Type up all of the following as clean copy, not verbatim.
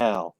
now.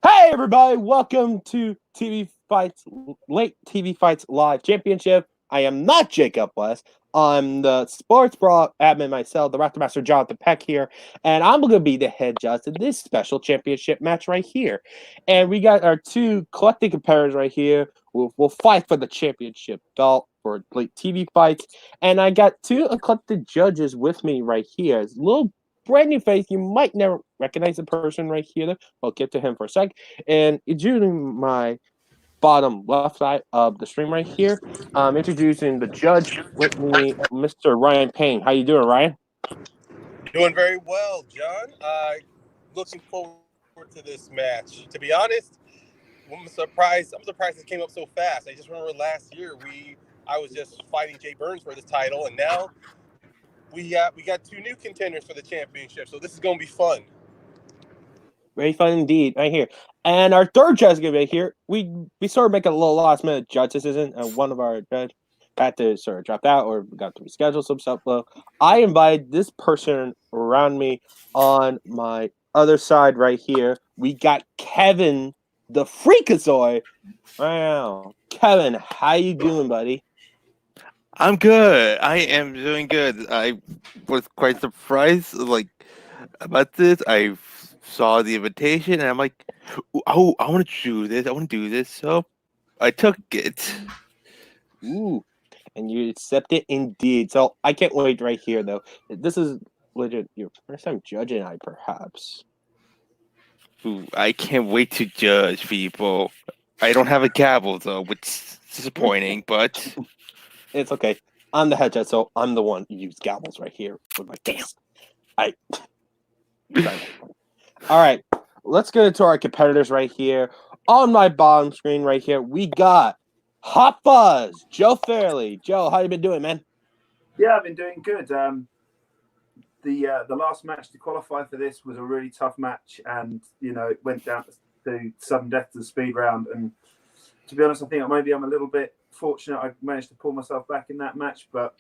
Hey everybody, welcome to TV Fights Late TV Fights Live Championship. I am not Jacob West. I'm the sports bra admin myself, the Raptor Master Jonathan Peck here, and I'm going to be the head judge of this special championship match right here. And we got our two collective competitors right here. We'll fight for the championship belt for late TV fights. And I got two eclectic judges with me right here. It's a little brand new face. You might never recognize the person right here. I'll get to him for a sec. And it's usually my bottom left side of the stream right here. Introducing the judge with me, Mr. Ryan Payne. How you doing, Ryan? Doing very well, John. Looking forward to this match. To be honest, I'm surprised it came up so fast. I just remember last year I was just fighting Jay Burns for this title, and now we got two new contenders for the championship. So this is going to be fun. Very fun indeed, right here. And our third judge is going to be here. We sort of make a little last minute judge decision, and one of our judges had to sort of drop out or got to reschedule some stuff. Well, I invited this person around me on my other side right here. We got Kevin, the Freakazoid. Wow, Kevin, how you doing, buddy? I'm good. I am doing good. I was quite surprised, about this. I saw the invitation, and I'm like, "Oh, I want to do this. I want to do this." So I took it. Ooh, and you accept it indeed. So I can't wait right here, though. This is legit your first time judging, perhaps. Ooh, I can't wait to judge people. I don't have a gavel though, which is disappointing, but It's okay. I'm the head judge, so I'm the one who used gavels right here. With my damn. All right, let's get into our competitors right here. On my bottom screen right here, we got Hot Fuzz, Joe Farrelly. Joe, how you been doing, man? Yeah, I've been doing good. The last match to qualify for this was a really tough match, and it went down to sudden death to the speed round. And to be honest, I think maybe I'm a little bit fortunate. I managed to pull myself back in that match, but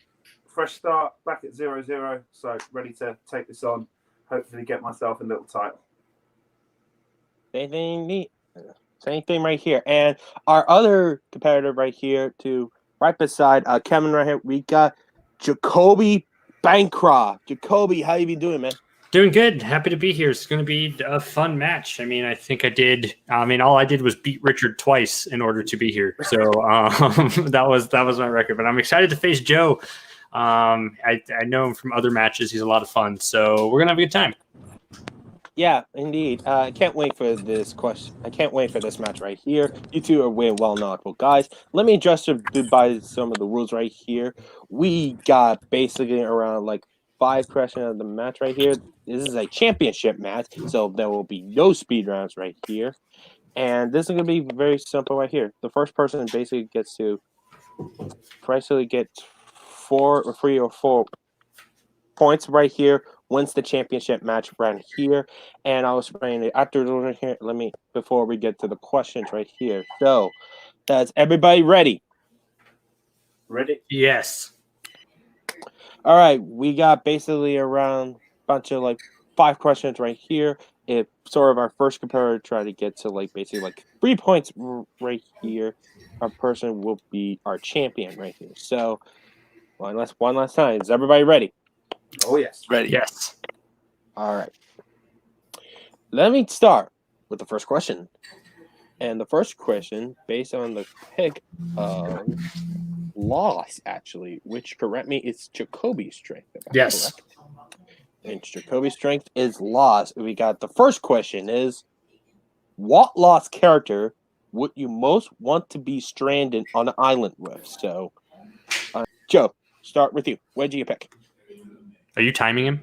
fresh start, back at 0-0, so ready to take this on. Hopefully, get myself a little title. Same thing right here. And our other competitor right here, right beside Kevin right here, we got Jacoby Bancroft. Jacoby, how you been doing, man? Doing good. Happy to be here. It's going to be a fun match. I mean, all I did was beat Richard twice in order to be here. So that was my record. But I'm excited to face Joe. I know him from other matches. He's a lot of fun. So we're going to have a good time. Yeah, indeed. I can't wait for this question. I can't wait for this match right here. You two are way well-known guys. Let me just by some of the rules right here. We got basically around 5 questions of the match right here. This is a championship match, so there will be no speed rounds right here. And this is going to be very simple right here. The first person basically gets to get 3 or 4 points right here, wins the championship match right here. And I was saying after here, before we get to the questions right here. So, is everybody ready? Ready? Yes. All right, we got basically around a bunch of 5 questions right here. If sort of our first competitor try to get to basically 3 points right here, our person will be our champion right here. So one last time. Is everybody ready? Oh yes, ready. Yes. All right. Let me start with the first question. And the first question, based on the pick of loss, actually, which, correct me, it's Jacoby's strength. Yes. Correct. And Jacoby's strength is loss. We got the first question is, what lost character would you most want to be stranded on an island with? So, Joe, start with you. What did you pick? Are you timing him?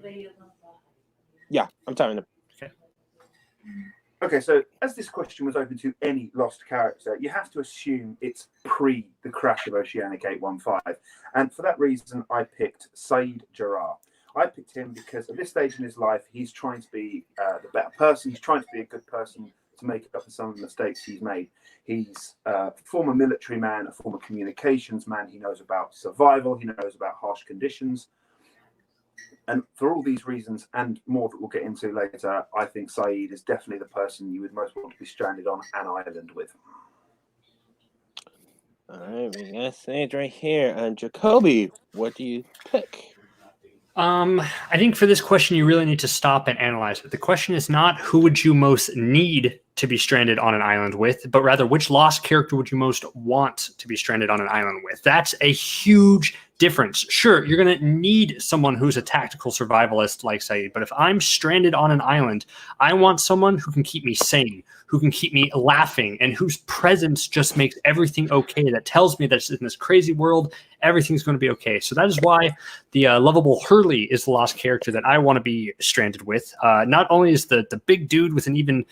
Yeah, I'm timing him. Okay, so as this question was open to any lost character, you have to assume it's pre the crash of Oceanic 815. And for that reason, I picked Saeed Jarrah. I picked him because at this stage in his life, he's trying to be the better person. He's trying to be a good person to make up for some of the mistakes he's made. He's a former military man, a former communications man. He knows about survival. He knows about harsh conditions. And for all these reasons and more that we'll get into later, I think Saeed is definitely the person you would most want to be stranded on an island with. All right, we got Sage right here. And Jacoby, what do you pick? I think for this question, you really need to stop and analyze it. The question is not who would you most need to be stranded on an island with, but rather which lost character would you most want to be stranded on an island with. That's a huge difference. Sure, you're going to need someone who's a tactical survivalist like Saeed, but if I'm stranded on an island, I want someone who can keep me sane, who can keep me laughing, and whose presence just makes everything okay, that tells me that in this crazy world, everything's going to be okay. So that is why the lovable Hurley is the lost character that I want to be stranded with. Not only is the big dude with an even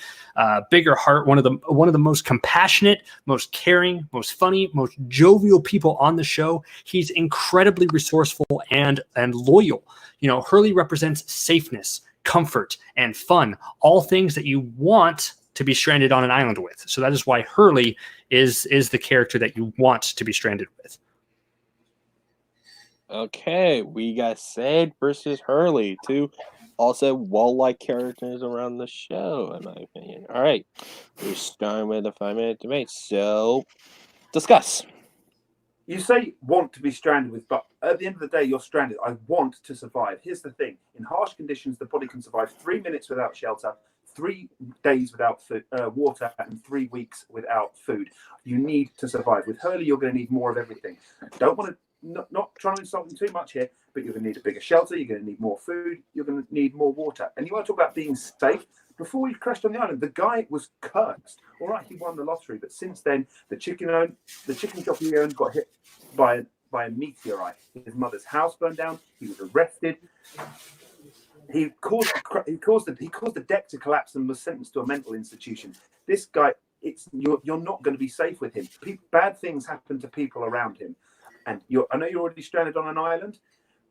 bigger heart one of the most compassionate, most caring, most funny, most jovial people on the show, he's incredibly resourceful and loyal. You know, Hurley represents safeness, comfort, and fun, all things that you want to be stranded on an island with. So that is why Hurley is the character that you want to be stranded with. Okay, we got Sage versus Hurley, two also wall-like characters around the show, in my opinion. All right, we're starting with a 5-minute debate, so discuss. You say want to be stranded with, but at the end of the day, you're stranded. I want to survive. Here's the thing. In harsh conditions, the body can survive 3 minutes without shelter, 3 days without food, water, and 3 weeks without food. You need to survive. With Hurley, you're going to need more of everything. Don't want to, not trying to insult them too much here, but you're going to need a bigger shelter. You're going to need more food. You're going to need more water. And you want to talk about being safe. Before he crashed on the island, the guy was cursed. All right, he won the lottery, but since then, the chicken shop he owned got hit by a meteorite. His mother's house burned down. He was arrested. He caused the deck to collapse and was sentenced to a mental institution. This guy, you're not going to be safe with him. Bad things happen to people around him, and I know you're already stranded on an island.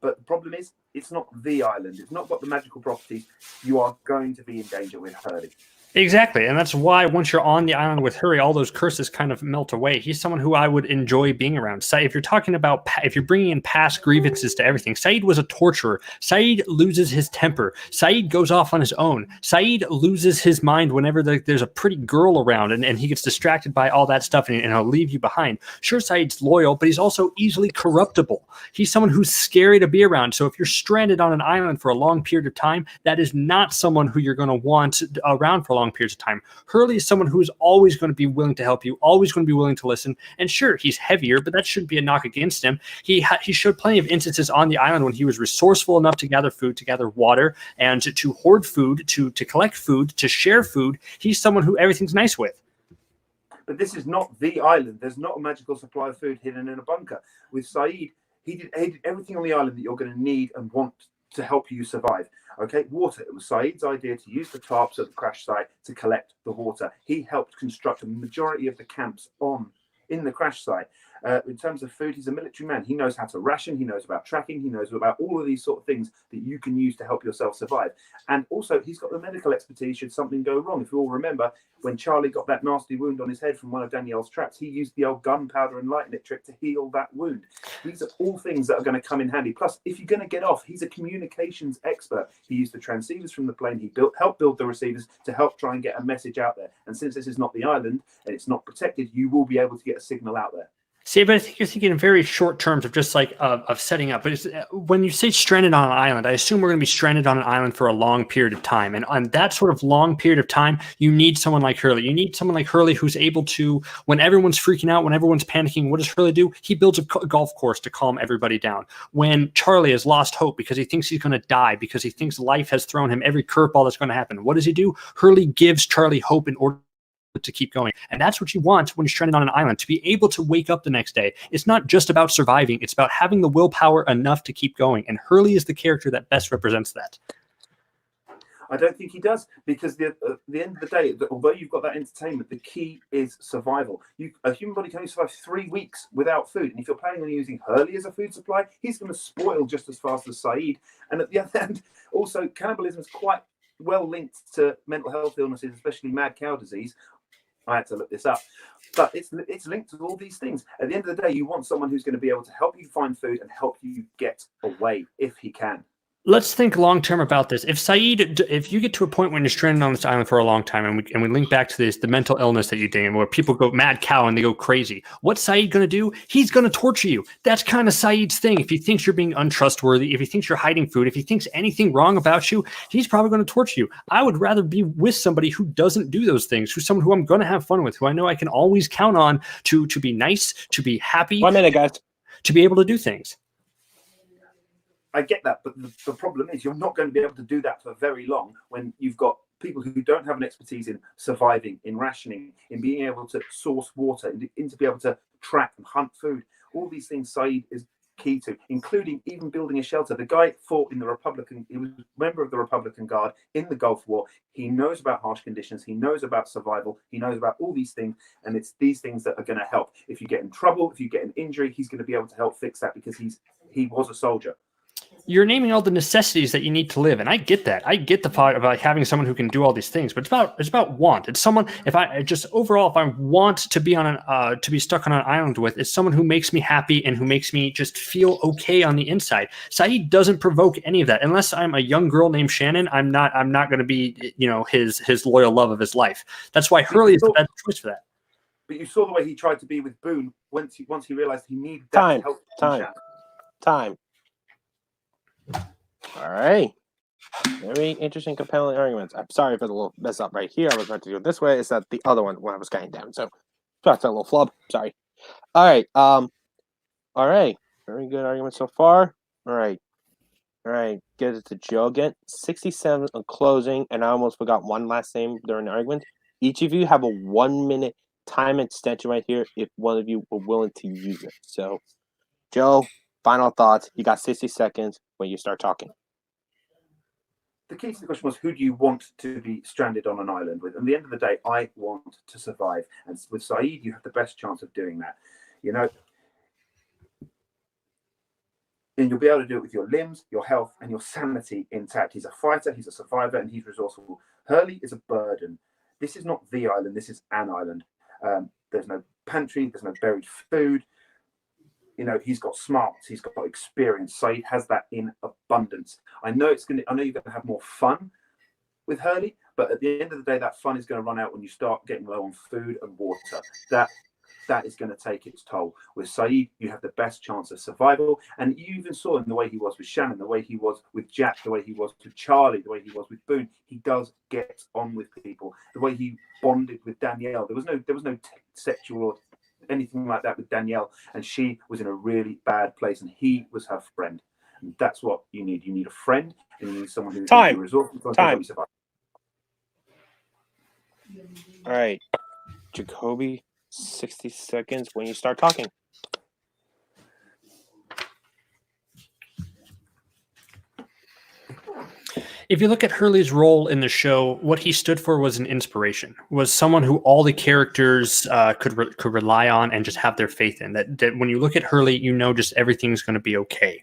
But the problem is, it's not the island. It's not got the magical properties. You are going to be in danger with Hurley. Exactly, and that's why once you're on the island with Hurley, all those curses kind of melt away. He's someone who I would enjoy being around. If you're talking about, if you're bringing in past grievances to everything, Saeed was a torturer. Saeed loses his temper. Saeed goes off on his own. Saeed loses his mind whenever there's a pretty girl around, and he gets distracted by all that stuff, and he'll leave you behind. Sure, Saeed's loyal, but he's also easily corruptible. He's someone who's scary to be around. So if you're stranded on an island for a long period of time, that is not someone who you're going to want around for a long periods of time. Hurley is someone who is always going to be willing to help you, always going to be willing to listen. And sure, he's heavier, but that shouldn't be a knock against him. He showed plenty of instances on the island when he was resourceful enough to gather food, to gather water, and to hoard food, to collect food, to share food. He's someone who everything's nice with. But this is not the island. There's not a magical supply of food hidden in a bunker. With Saeed, he did everything on the island that you're going to need and want to help you survive. Okay, water. It was Saeed's idea to use the tarps at the crash site to collect the water. He helped construct a majority of the camps in the crash site. In terms of food, he's a military man. He knows how to ration. He knows about tracking. He knows about all of these sort of things that you can use to help yourself survive. And also, he's got the medical expertise should something go wrong. If you all remember, when Charlie got that nasty wound on his head from one of Danielle's traps, he used the old gunpowder and lightning trick to heal that wound. These are all things that are going to come in handy. Plus, if you're going to get off, he's a communications expert. He used the transceivers from the plane he built, helped build the receivers to help try and get a message out there. And since this is not the island and it's not protected, you will be able to get a signal out there. See, but I think you're thinking in very short terms of just like of setting up. But when you say stranded on an island, I assume we're going to be stranded on an island for a long period of time. And on that sort of long period of time, you need someone like Hurley. You need someone like Hurley who's able to, when everyone's freaking out, when everyone's panicking, what does Hurley do? He builds a golf course to calm everybody down. When Charlie has lost hope because he thinks he's going to die, because he thinks life has thrown him every curveball that's going to happen, what does he do? Hurley gives Charlie hope in order to keep going. And that's what you want when you're stranded on an island, to be able to wake up the next day. It's not just about surviving. It's about having the willpower enough to keep going. And Hurley is the character that best represents that. I don't think he does, because at the end of the day, although you've got that entertainment, the key is survival. A human body can only survive 3 weeks without food. And if you're planning on using Hurley as a food supply, he's going to spoil just as fast as Saeed. And at the other end, also, cannibalism is quite well linked to mental health illnesses, especially mad cow disease. I had to look this up, but it's linked to all these things. At the end of the day, you want someone who's going to be able to help you find food and help you get away if he can. Let's think long term about this. If you get to a point when you're stranded on this island for a long time, and we link back to the mental illness that you're dealing with, where people go mad cow and they go crazy, what's Saeed going to do? He's going to torture you. That's kind of Saeed's thing. If he thinks you're being untrustworthy, if he thinks you're hiding food, if he thinks anything wrong about you, he's probably going to torture you. I would rather be with somebody who doesn't do those things, who's someone who I'm going to have fun with, who I know I can always count on to be nice, to be happy. 1 minute, guys. To be able to do things. I get that, but the problem is you're not going to be able to do that for very long when you've got people who don't have an expertise in surviving, in rationing, in being able to source water, in to be able to track and hunt food. All these things Saeed is key to, including even building a shelter. The guy fought in he was a member of the Republican Guard in the Gulf War. He knows about harsh conditions. He knows about survival. He knows about all these things. And it's these things that are going to help. If you get in trouble, if you get an injury, he's going to be able to help fix that because he was a soldier. You're naming all the necessities that you need to live, and I get that. I get the part about having someone who can do all these things, but it's about want. It's someone. If I want to be to be stuck on an island with, it's someone who makes me happy and who makes me just feel okay on the inside. Saeed doesn't provoke any of that. Unless I'm a young girl named Shannon, I'm not going to be his loyal love of his life. That's why Hurley is the best choice for that. But you saw the way he tried to be with Boone once he realized he needed that Time. All right. Very interesting, compelling arguments. I'm sorry for the little mess up right here. I was about to do it this way. It's not the other one when I was counting down. So that's a little flub. Sorry. All right. All right. Very good argument so far. All right. Get it to Joe again. 67 on closing, and I almost forgot one last name during the argument. Each of you have a 1 minute time extension right here if one of you were willing to use it. So, Joe, final thoughts. You got 60 seconds when you start talking. The key to the question was, who do you want to be stranded on an island with? And at the end of the day, I want to survive. And with Saeed, you have the best chance of doing that. And you'll be able to do it with your limbs, your health, and your sanity intact. He's a fighter, he's a survivor, and he's resourceful. Hurley is a burden. This is not the island, this is an island. There's no pantry, there's no buried food. He's got smarts, he's got experience. Saeed has that in abundance. I know you're going to have more fun with Hurley, but at the end of the day, that fun is going to run out when you start getting low on food and water. That is going to take its toll. With Saeed, you have the best chance of survival. And you even saw in the way he was with Shannon, the way he was with Jack, the way he was with Charlie, the way he was with Boone. He does get on with people. The way he bonded with Danielle. There was no sexual or anything like that with Danielle, and she was in a really bad place, and he was her friend. And that's what you need. You need a friend, and you need someone who's resourceful. Time. All right, Jacoby, 60 seconds when you start talking. If you look at Hurley's role in the show, what he stood for was an inspiration, was someone who all the characters could rely on and just have their faith in. That when you look at Hurley, just everything's going to be okay.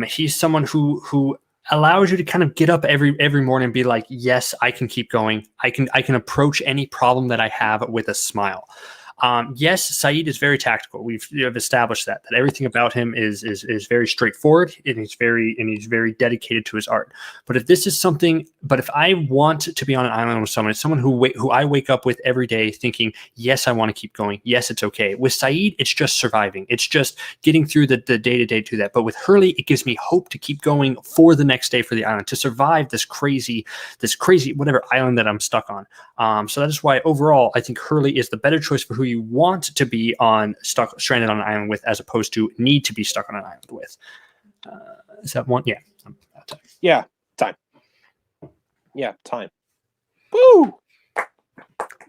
He's someone who allows you to kind of get up every morning and be like, yes, I can keep going. I can approach any problem that I have with a smile. Yes, Saeed is very tactical. We've established that everything about him is very straightforward, and he's very dedicated to his art. But if I want to be on an island with someone, it's someone who I wake up with every day thinking, yes, I want to keep going. Yes, it's okay. With Saeed, it's just surviving. It's just getting through the day-to-day to that. But with Hurley, it gives me hope to keep going for the next day for the island, to survive this crazy whatever island that I'm stuck on. So that is why overall, I think Hurley is the better choice for who you want to be stranded on an island with, as opposed to need to be stuck on an island with. Is that one? Yeah. Time. Woo!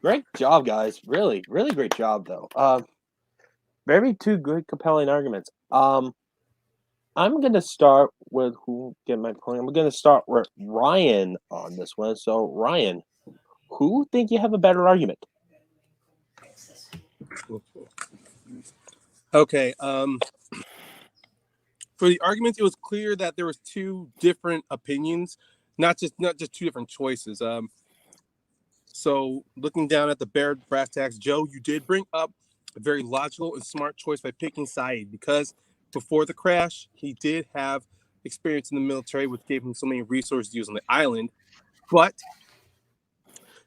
Great job, guys. Really, really great job, though. Very two good, compelling arguments. I'm going to start with I'm going to start with Ryan on this one. So, Ryan, who think you have a better argument? Okay. For the argument, it was clear that there was two different opinions, not just two different choices. So looking down at the brass tacks, Joe, you did bring up a very logical and smart choice by picking Saeed, because before the crash, he did have experience in the military, which gave him so many resources to use on the island. But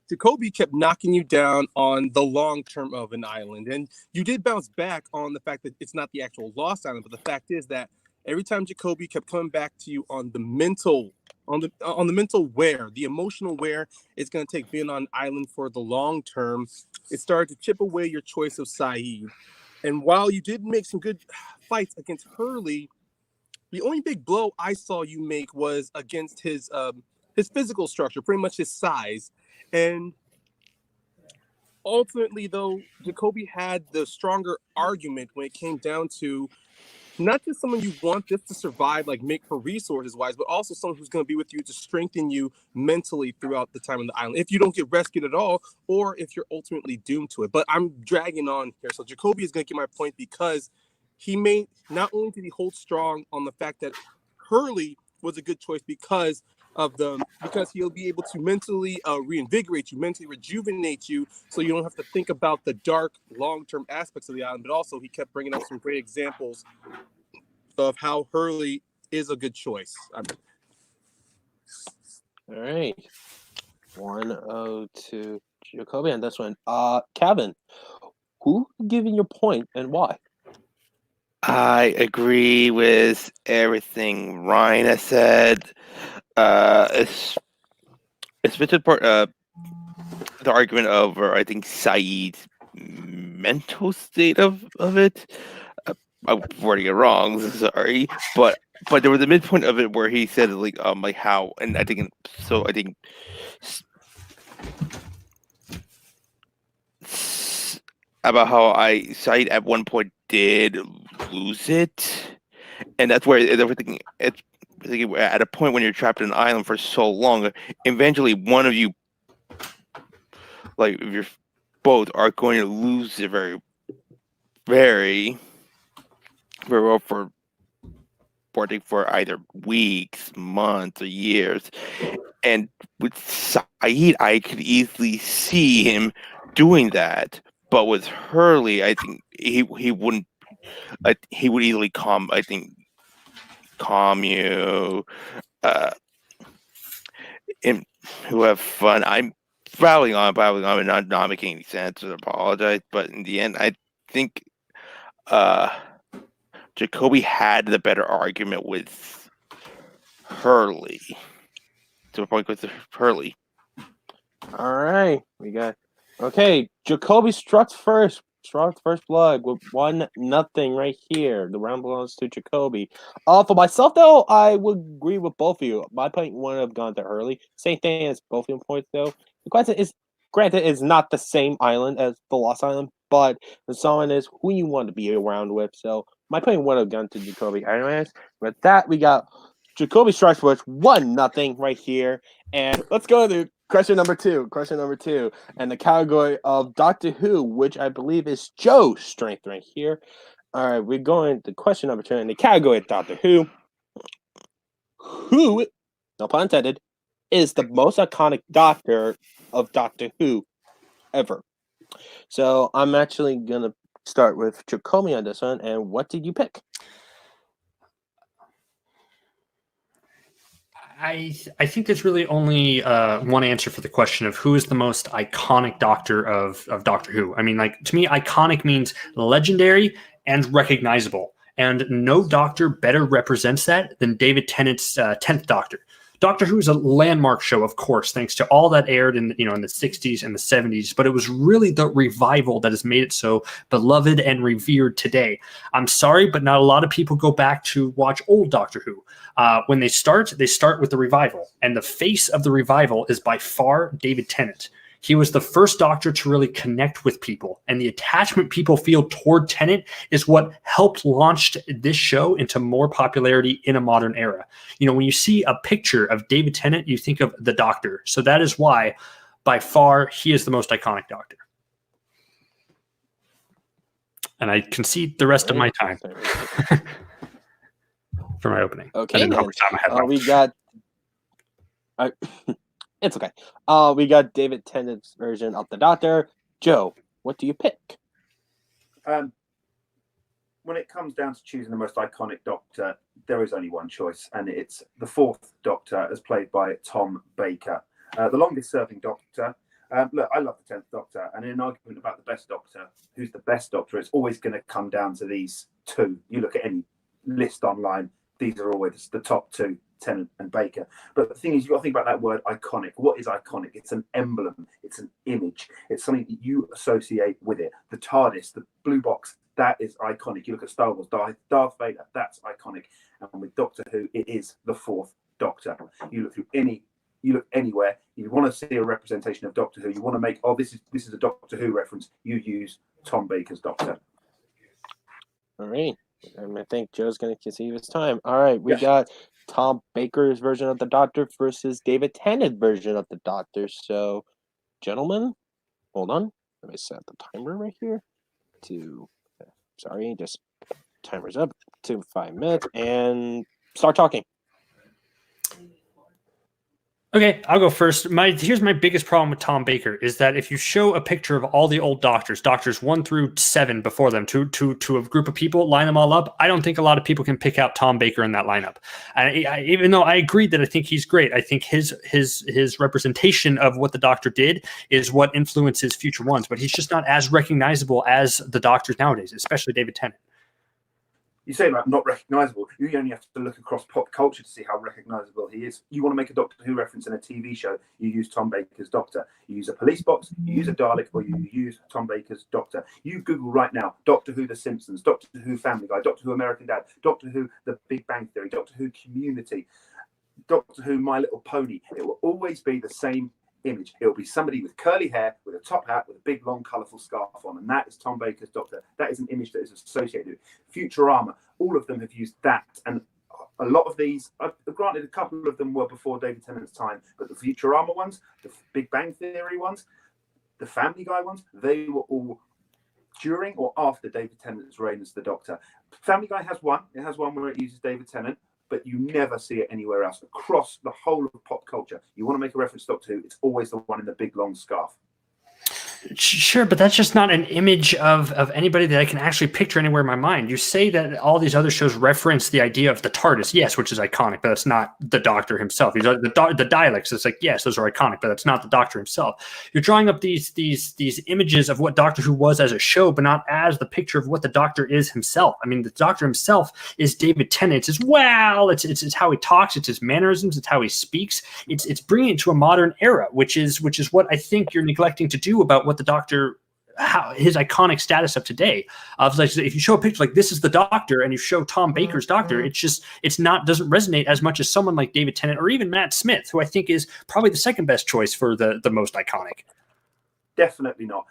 Jacoby kept knocking you down on the long term of an island. And you did bounce back on the fact that it's not the actual lost island, but the fact is that every time Jacoby kept coming back to you on the mental wear, the emotional wear it's going to take being on an island for the long term, it started to chip away your choice of Saeed. And while you did make some good fights against Hurley, the only big blow I saw you make was against his physical structure, pretty much his size. And ultimately, though, Jacoby had the stronger argument when it came down to not just someone you want just to survive, like make for resources wise, but also someone who's going to be with you to strengthen you mentally throughout the time on the island. If you don't get rescued at all, or if you're ultimately doomed to it. But I'm dragging on here. So Jacoby is going to get my point because he made, not only did he hold strong on the fact that Hurley was a good choice because he'll be able to mentally reinvigorate you, mentally rejuvenate you, so you don't have to think about the dark long-term aspects of the island. But also he kept bringing up some great examples of how Hurley is a good choice. All right. 1-0 to Jacoby on this one. Kevin, who giving your point and why? I agree with everything Ryan has said. Especially the argument over, I think, Saeed's mental state of it. I'm wording it wrong, sorry, but there was a midpoint of it where he said like how, and I think about how Saeed at one point did lose it, and that's where everything. It's at a point when you're trapped in an island for so long, eventually one of you, like if you're both, are going to lose it very, very well for either weeks, months, or years. And with Saeed, I could easily see him doing that. But with Hurley, I think he wouldn't. He would easily calm you, and who have fun. I'm babbling on, and not making any sense. I apologize, but in the end, I think Jacoby had the better argument with Hurley. To a point with Hurley. All right, we got Jacoby struck first blood with 1-0 right here. The round belongs to Jacoby. For myself though, I would agree with both of you. My point wouldn't have gone to Hurley. Same thing as both of your points though. The question is, granted, it's not the same island as the Lost Island, but the song is who you want to be around with. So my point would have gone to Jacoby. Anyways, with that, we got Jacoby strikes with 1-0 right here. And let's go to question number two. And the category of Doctor Who, which I believe is Joe's strength right here. All right, we're going to question number 2 in the category of Doctor Who. Who, no pun intended, is the most iconic Doctor of Doctor Who ever? So I'm actually going to start with Jacoby on this one. And what did you pick? I think there's really only one answer for the question of who is the most iconic Doctor of Doctor Who. I mean, like, to me, iconic means legendary and recognizable. And no Doctor better represents that than David Tennant's 10th Doctor. Doctor Who is a landmark show, of course, thanks to all that aired in the 60s and the 70s. But it was really the revival that has made it so beloved and revered today. I'm sorry, but not a lot of people go back to watch old Doctor Who. When they start with the revival, and the face of the revival is by far David Tennant. He was the first Doctor to really connect with people, and the attachment people feel toward Tennant is what helped launch this show into more popularity in a modern era. When you see a picture of David Tennant, you think of the Doctor. So that is why, by far, he is the most iconic Doctor. And I concede the rest of my time for my opening. Okay, how much time I have we got. It's okay. We got David Tennant's version of the Doctor. Joe, what do you pick? When when it comes down to choosing the most iconic Doctor, there is only one choice, and it's the fourth Doctor, as played by Tom Baker, the longest-serving Doctor. Look, I love the 10th Doctor, and in an argument about the best Doctor, who's the best Doctor, it's always going to come down to these two. You look at any list online, these are always the top two, Tennant and Baker. But the thing is, you've got to think about that word iconic. What is iconic? It's an emblem. It's an image. It's something that you associate with it. The TARDIS, the blue box, that is iconic. You look at Star Wars, Darth Vader, that's iconic. And with Doctor Who, it is the fourth Doctor. You look anywhere, you want to see a representation of Doctor Who, you want to make, this is a Doctor Who reference, you use Tom Baker's Doctor. All right. I think Joe's going to conceive his time. All right, we got Tom Baker's version of the Doctor versus David Tennant's version of the Doctor. So, gentlemen, hold on. Let me set the timer right here. Timer's up to 5 minutes, and start talking. Okay, I'll go first. Here's my biggest problem with Tom Baker is that if you show a picture of all the old doctors 1 through 7 before them to a group of people, line them all up, I don't think a lot of people can pick out Tom Baker in that lineup. Even though I agree that I think he's great, I think his representation of what the Doctor did is what influences future ones, but he's just not as recognizable as the Doctors nowadays, especially David Tennant. You say about not recognizable, you only have to look across pop culture to see how recognizable he is. You want to make a Doctor Who reference in a TV show, you use Tom Baker's Doctor. You use a police box, you use a Dalek, or you use Tom Baker's Doctor. You Google right now, Doctor Who The Simpsons, Doctor Who Family Guy, Doctor Who American Dad, Doctor Who The Big Bang Theory, Doctor Who Community, Doctor Who My Little Pony. It will always be the same image. It will be somebody with curly hair, with a top hat, with a big, long, colourful scarf on, and that is Tom Baker's Doctor. That is an image that is associated with Futurama. All of them have used that, and a lot of these, granted, a couple of them were before David Tennant's time, but the Futurama ones, the Big Bang Theory ones, the Family Guy ones, they were all during or after David Tennant's reign as the Doctor. Family Guy has one. It has one where it uses David Tennant, but you never see it anywhere else. Across the whole of pop culture, you want to make a reference to Doctor Who, it's always the one in the big, long scarf. Sure, but that's just not an image of anybody that I can actually picture anywhere in my mind. You say that all these other shows reference the idea of the TARDIS, yes, which is iconic, but that's not the Doctor himself. The dialects, it's like, yes, those are iconic, but that's not the Doctor himself. You're drawing up these images of what Doctor Who was as a show, but not as the picture of what the Doctor is himself. I mean, the Doctor himself is David Tennant. It's how he talks, it's his mannerisms, it's how he speaks. It's bringing it to a modern era, which is what I think you're neglecting to do about what the Doctor, how his iconic status of today. Like, if you show a picture like this is the Doctor and you show Tom Baker's Doctor, doesn't resonate as much as someone like David Tennant or even Matt Smith, who I think is probably the second best choice for the most iconic. Definitely not.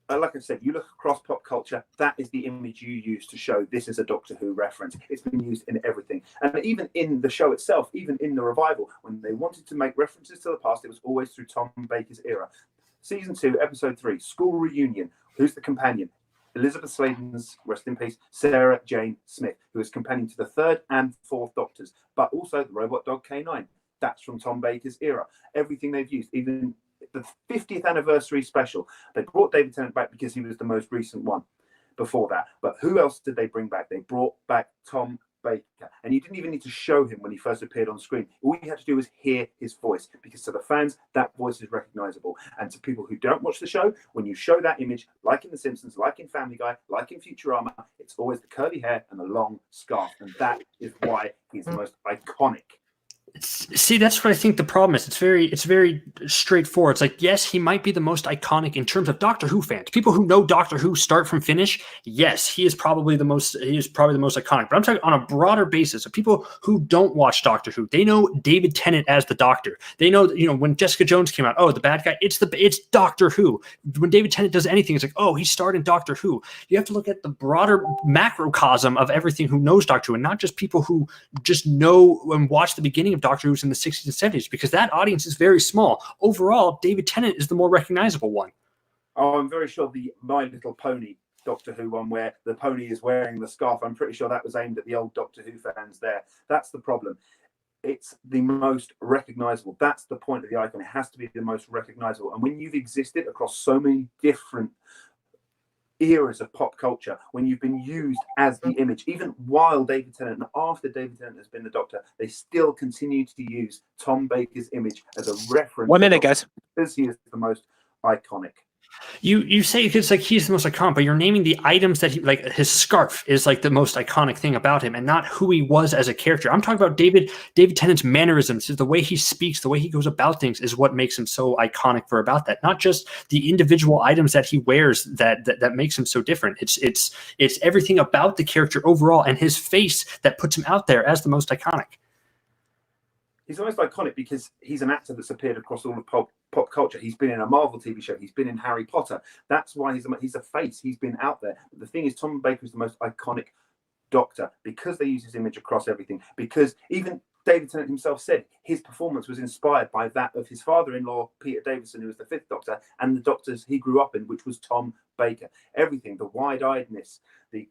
Like I said, you look across pop culture, that is the image you use to show this is a Doctor Who reference. It's been used in everything. And even in the show itself, even in the revival, when they wanted to make references to the past, it was always through Tom Baker's era. Season 2, Episode 3, School Reunion. Who's the companion? Elizabeth Sladen's, rest in peace, Sarah Jane Smith, who is companion to the 3rd and 4th Doctors, but also the robot dog K9. That's from Tom Baker's era. Everything they've used, even the 50th anniversary special, they brought David Tennant back because he was the most recent one before that. But who else did they bring back? They brought back Tom Baker, and you didn't even need to show him when he first appeared on screen. All you had to do was hear his voice, because to the fans that voice is recognizable, and to people who don't watch the show, when you show that image, like in The Simpsons, like in Family Guy, like in Futurama, it's always the curly hair and the long scarf, and that is why he's the most iconic. See, that's what I think the problem is. It's very straightforward. It's like, yes, he might be the most iconic in terms of Doctor Who fans. People who know Doctor Who start from finish, yes, he is probably the most iconic. But I'm talking on a broader basis of people who don't watch Doctor Who. They know David Tennant as the Doctor. They know, when Jessica Jones came out, oh, the bad guy, it's Doctor Who. When David Tennant does anything, it's like, oh, he starred in Doctor Who. You have to look at the broader macrocosm of everything who knows Doctor Who, and not just people who just know and watch the beginning of Doctor Who's in the 60s and 70s, because that audience is very small. Overall, David Tennant is the more recognizable one. Oh, I'm very sure the My Little Pony Doctor Who one, where the pony is wearing the scarf, I'm pretty sure that was aimed at the old Doctor Who fans there. That's the problem. It's the most recognizable. That's the point of the icon. It has to be the most recognizable. And when you've existed across so many different eras of pop culture when you've been used as the image, even while David Tennant and after David Tennant has been the Doctor, they still continue to use Tom Baker's image as a reference. 1 minute, guys. Because he is the most iconic. You say it's like he's the most iconic, but you're naming the items that he, like his scarf is like the most iconic thing about him, and not who he was as a character. I'm talking about David Tennant's mannerisms, the way he speaks, the way he goes about things is what makes him so iconic for about that. Not just the individual items that he wears that makes him so different. It's everything about the character overall and his face that puts him out there as the most iconic. He's the most iconic because he's an actor that's appeared across all of pop culture. He's been in a Marvel TV show. He's been in Harry Potter. That's why he's a face. He's been out there. But the thing is, Tom Baker is the most iconic Doctor because they use his image across everything. Because even David Tennant himself said his performance was inspired by that of his father-in-law, Peter Davison, who was the 5th Doctor, and the Doctors he grew up in, which was Tom Baker. Everything, the wide-eyedness, the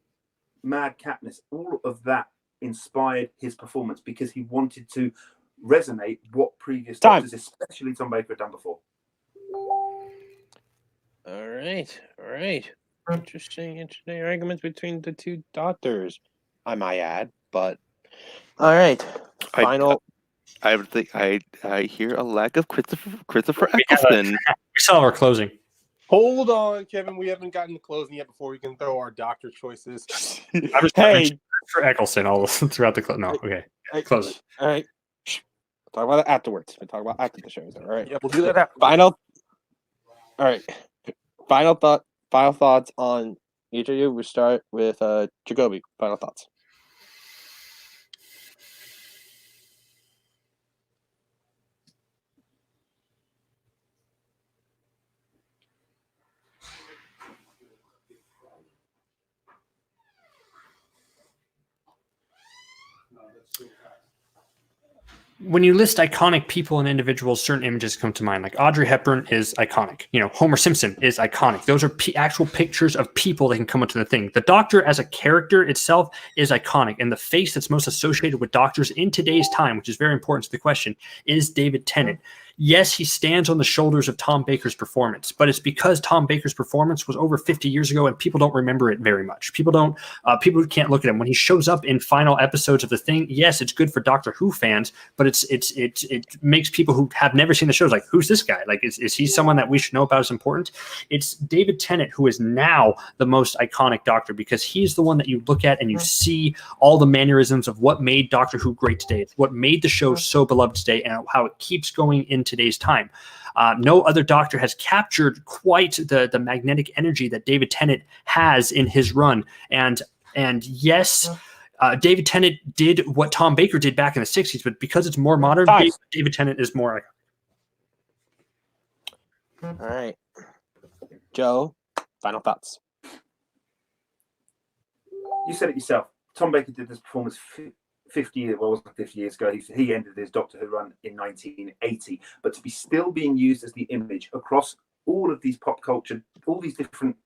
madcapness, all of that inspired his performance because he wanted to resonate what previous Doctors, especially Tom Baker, had done before. All right. Interesting arguments between the two Doctors, I might add. But all right, final. I would think I hear a lack of Christopher Eccleston. We saw our closing. Hold on, Kevin. We haven't gotten to closing yet before we can throw our Doctor choices. I'm just for Eccleston all throughout the close. No, okay, close it. All right. Talk about it afterwards. We'll talk about after the shows. All right. Yeah, we'll do that after. Final. All right. Final thoughts on each of you. We start with Jacoby. Final thoughts. When you list iconic people and individuals, certain images come to mind. Like Audrey Hepburn is iconic. Homer Simpson is iconic. Those are actual pictures of people that can come into the thing. The Doctor as a character itself is iconic. And the face that's most associated with Doctors in today's time, which is very important to the question, is David Tennant. Yes, he stands on the shoulders of Tom Baker's performance, but it's because Tom Baker's performance was over 50 years ago and people don't remember it very much. People can't look at him. When he shows up in final episodes of the thing, yes, it's good for Doctor Who fans, but it makes people who have never seen the shows like, who's this guy? Like, is he someone that we should know about as important? It's David Tennant who is now the most iconic Doctor because he's the one that you look at and you see all the mannerisms of what made Doctor Who great today. It's what made the show so beloved today and how it keeps going in today's time. No other Doctor has captured quite the magnetic energy that David Tennant has in his run. And yes, David Tennant did what Tom Baker did back in the 60s, but because it's more modern, David Tennant is more. All right. Joe, final thoughts. You said it yourself. Tom Baker did this performance 50 years ago. He ended his Doctor Who run in 1980. But to be still being used as the image across all of these pop culture, all these different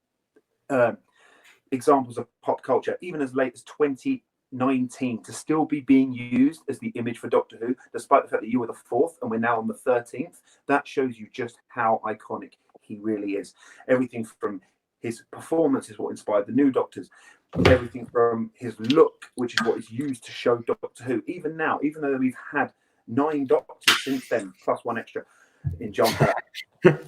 examples of pop culture, even as late as 2019, to still be being used as the image for Doctor Who, despite the fact that you were the 4th and we're now on the 13th, that shows you just how iconic he really is. Everything from his performance is what inspired the new Doctors. Everything from his look, which is what is used to show Doctor Who. Even now, even though we've had 9 Doctors since then, plus 1 extra in John Hurt,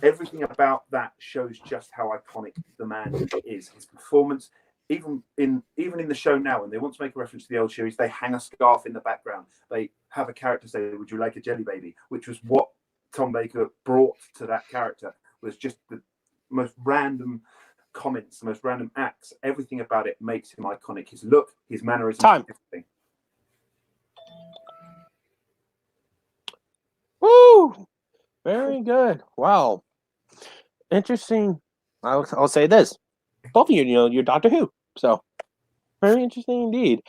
everything about that shows just how iconic the man is. His performance, even in the show now, when they want to make a reference to the old series, they hang a scarf in the background. They have a character say, "Would you like a jelly baby?" Which was what Tom Baker brought to that character. Was just the most random comments, the most random acts. Everything about it makes him iconic. His look, his mannerisms, everything. Woo! Very good. Wow. Interesting. I'll say this. Both of you, you're Doctor Who. So, very interesting indeed.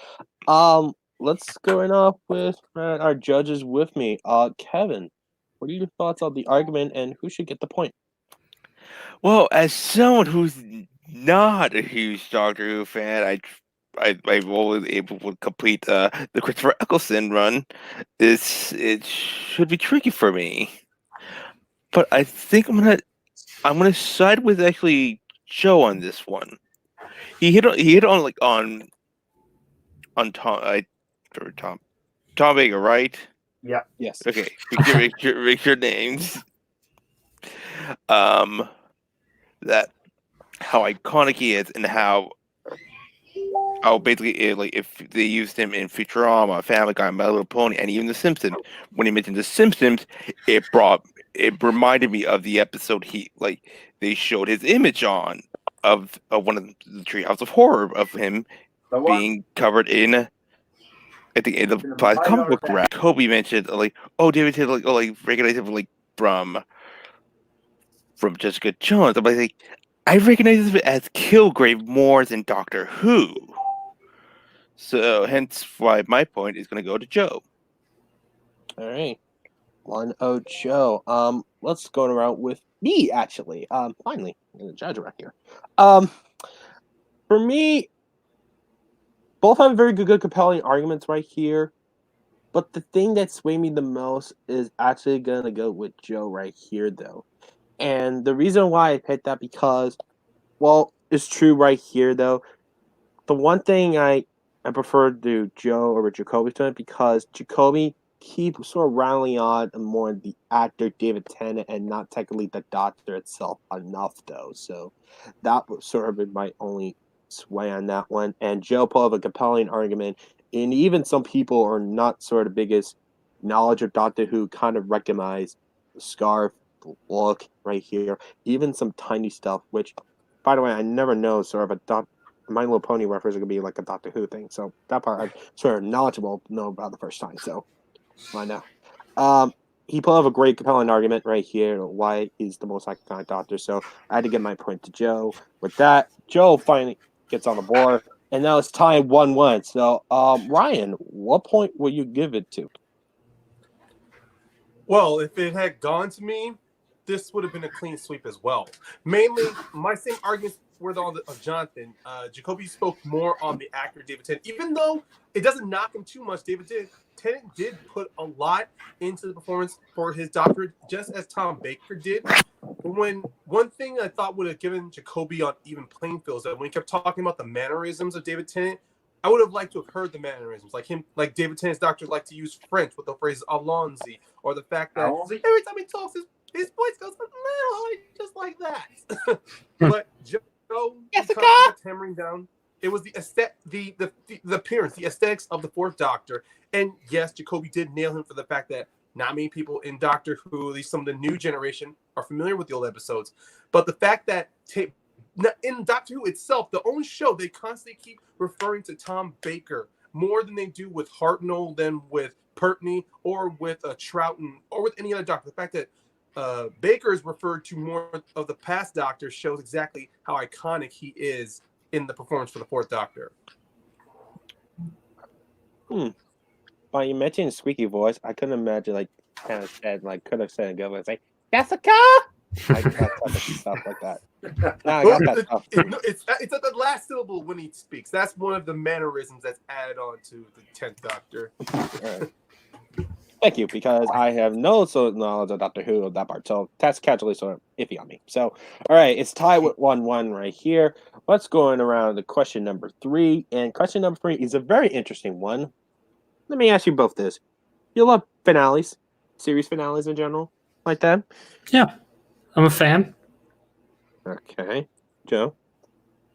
Let's go off with our judges with me. Kevin, what are your thoughts on the argument and who should get the point? Well, as someone who's not a huge Doctor Who fan, I was able to complete the Christopher Eccleston run. It should be tricky for me, but I think I'm gonna side with actually Joe on this one. He hit on like on Tom Baker, right? Yeah. Yes. Okay, make sure names. That how iconic he is, and how basically if they used him in Futurama, Family Guy, My Little Pony, and even The Simpsons. When he mentioned The Simpsons, it reminded me of the episode they showed his image on of one of the Treehouse of Horror of him The one being covered in. I think in the in the comic Mylar book event. wrap, Kobe mentioned David Tennant recognized him from Jessica Jones. I'm like, I recognize him as Kilgrave more than Doctor Who. So hence why my point is going to go to Joe. All right. 1-0 Joe. Let's go around with me actually. Finally, I'm gonna judge right here. For me, both have very good compelling arguments right here. But the thing that swayed me the most is actually gonna go with Joe right here, though. And the reason why I picked that because, well, it's true right here, though. The one thing I prefer to Joe over Jacoby's doing because Jacoby keeps sort of rallying on more the actor David Tennant and not technically the doctor itself enough, though. So that would sort of be my only sway on that one. And Joe pulled up a compelling argument, and even some people are not sort of biggest knowledge of Doctor Who kind of recognize the scarf, the look right here, even some tiny stuff, which, by the way, I never know sort of a My Little Pony reference could be like a Doctor Who thing. So that part I'm sort of knowledgeable know about the first time. So I know. He put up a great compelling argument right here why he's the most iconic Doctor. So I had to get my point to Joe. With that, Joe finally gets on the board, and now it's tied 1-1. So Ryan, what point will you give it to? Well, if it had gone to me, this would have been a clean sweep as well. Mainly, my same arguments were on of Jonathan. Jacoby spoke more on the actor David Tennant. Even though it doesn't knock him too much, Tennant did put a lot into the performance for his doctor, just as Tom Baker did. When one thing I thought would have given Jacoby on even playing field is that when he kept talking about the mannerisms of David Tennant, I would have liked to have heard the mannerisms, like David Tennant's doctors like to use French with the phrase "allons-y," or the fact that every time he talks, his voice goes just like that. But Joe, kept hammering down. It was the appearance, the aesthetics of the Fourth Doctor, and yes, Jacoby did nail him for the fact that not many people in Doctor Who, at least some of the new generation, are familiar with the old episodes. But the fact that in Doctor Who itself, the only show, they constantly keep referring to Tom Baker more than they do with Hartnell, than with Pertney, or with Troughton, or with any other Doctor. The fact that Baker is referred to more of the past Doctors shows exactly how iconic he is in the performance for the Fourth Doctor. Well, you mentioned squeaky voice. I couldn't imagine kind of said could have said a good one, say Jessica, that type of stuff like that. Nah, I got that stuff. It's at the last syllable when he speaks. That's one of the mannerisms that's added on to the 10th Doctor. Right. Thank you, because I have no sort of knowledge of Doctor Who of that part, so that's casually sort of iffy on me. So, all right, it's tied with 1-1 right here. Let's go around to question number 3, and question number 3 is a very interesting one. Let me ask you both this: you love finales, series finales in general, like that? Yeah, I'm a fan. Okay, Joe.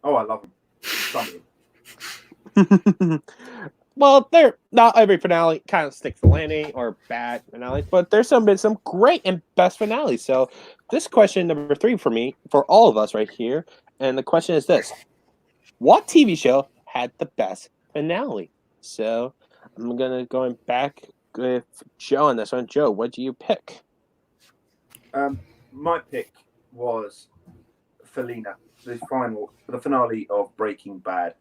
Oh, I love them. Some of them. Well, they're not every finale kind of sticks the landing or bad finales, but there's some great and best finales. So this question number 3 for me, for all of us right here, and the question is this: what TV show had the best finale? So I'm going back with Joe on this one. Joe, what do you pick? My pick was Felina, the finale of Breaking Bad.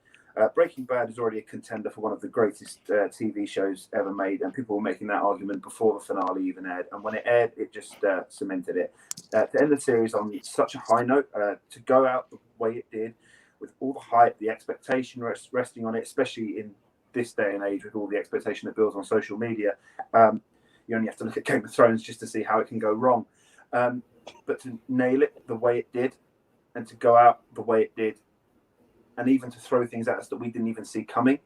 Breaking Bad is already a contender for one of the greatest TV shows ever made, and people were making that argument before the finale even aired. And when it aired, it just cemented it. To end the series on such a high note, to go out the way it did, with all the hype, the expectation resting on it, especially in this day and age with all the expectation that builds on social media, you only have to look at Game of Thrones just to see how it can go wrong. But to nail it the way it did, and to go out the way it did, and even to throw things at us that we didn't even see coming,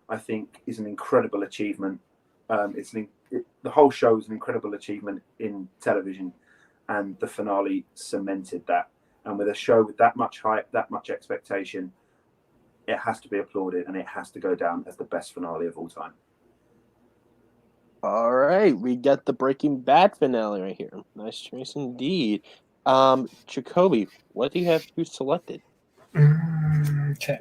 I think is an incredible achievement. The whole show is an incredible achievement in television, and the finale cemented that. And with a show with that much hype, that much expectation, it has to be applauded, and it has to go down as the best finale of all time. All right, we got the Breaking Bad finale right here. Nice choice indeed. Jacoby, what do you have you selected? Okay.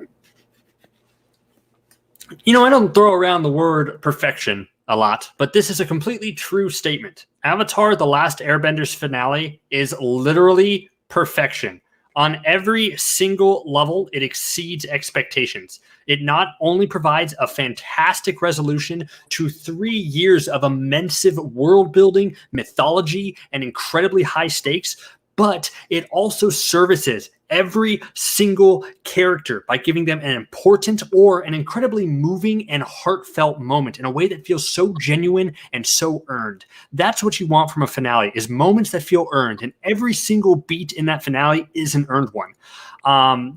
I don't throw around the word perfection a lot, but this is a completely true statement. Avatar: The Last Airbender's finale is literally perfection. On every single level, it exceeds expectations. It not only provides a fantastic resolution to 3 years of immense world building, mythology, and incredibly high stakes, but it also services every single character by giving them an important or an incredibly moving and heartfelt moment in a way that feels so genuine and so earned. That's what you want from a finale, is moments that feel earned, and every single beat in that finale is an earned one.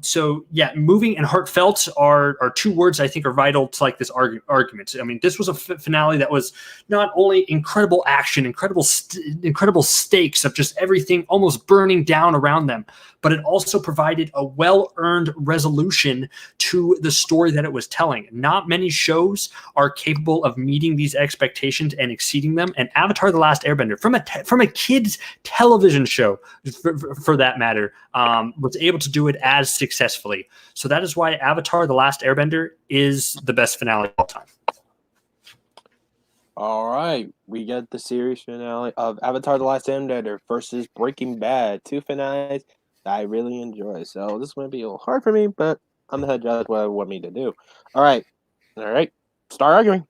So yeah, moving and heartfelt are two words I think are vital to like this argument. I mean, this was a finale that was not only incredible action, incredible stakes of just everything almost burning down around them, but it also provided a well-earned resolution to the story that it was telling. Not many shows are capable of meeting these expectations and exceeding them. And Avatar: The Last Airbender, from a kids' television show, for that matter, was able to do it as successfully. So that is why Avatar: The Last Airbender is the best finale of all time. All right, we get the series finale of Avatar: The Last Airbender versus Breaking Bad. Two finales that I really enjoy. So this might be a little hard for me, but I'm the head judge. What I want me to do. All right, start arguing.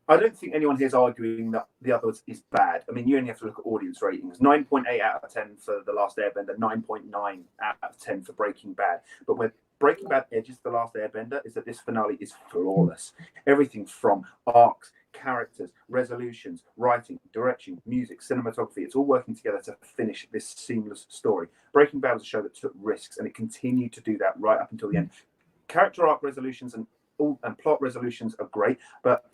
I don't think anyone here is arguing that the other is bad. I mean, you only have to look at audience ratings. 9.8 out of 10 for The Last Airbender, 9.9 out of 10 for Breaking Bad. But where Breaking Bad edges The Last Airbender is that this finale is flawless. Everything from arcs, characters, resolutions, writing, direction, music, cinematography, it's all working together to finish this seamless story. Breaking Bad was a show that took risks, and it continued to do that right up until the end. Character arc resolutions and plot resolutions are great, but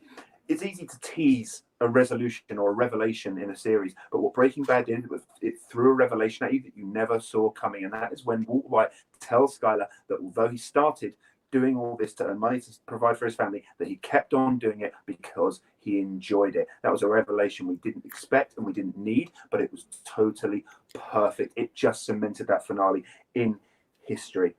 it's easy to tease a resolution or a revelation in a series, but what Breaking Bad did was it threw a revelation at you that you never saw coming, and that is when Walt White tells Skyler that although he started doing all this to earn money to provide for his family, that he kept on doing it because he enjoyed it. That was a revelation we didn't expect and we didn't need, but it was totally perfect. It just cemented that finale in history.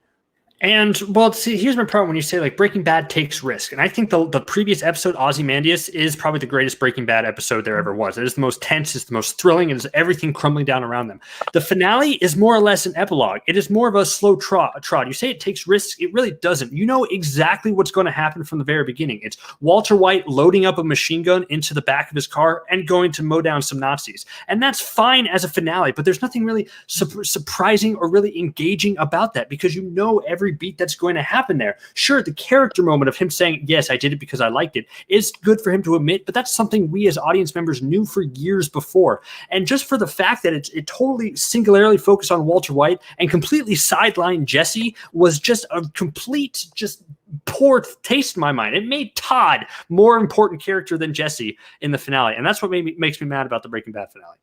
And well, see, here's my problem when you say like Breaking Bad takes risk. And I think the previous episode, Ozymandias, is probably the greatest Breaking Bad episode there ever was. It is the most tense, it's the most thrilling, and it's everything crumbling down around them. The finale is more or less an epilogue. It is more of a slow trot. You say it takes risks, it really doesn't. You know exactly what's going to happen from the very beginning. It's Walter White loading up a machine gun into the back of his car and going to mow down some Nazis. And that's fine as a finale, but there's nothing really surprising or really engaging about that because you know every beat that's going to happen there. Sure, the character moment of him saying, yes, I did it because I liked it, is good for him to admit, but that's something we as audience members knew for years before. And just for the fact that it totally singularly focused on Walter White and completely sidelined Jesse was just a complete, just poor taste in my mind. It made Todd more important character than Jesse in the finale. And that's what makes me mad about the Breaking Bad finale.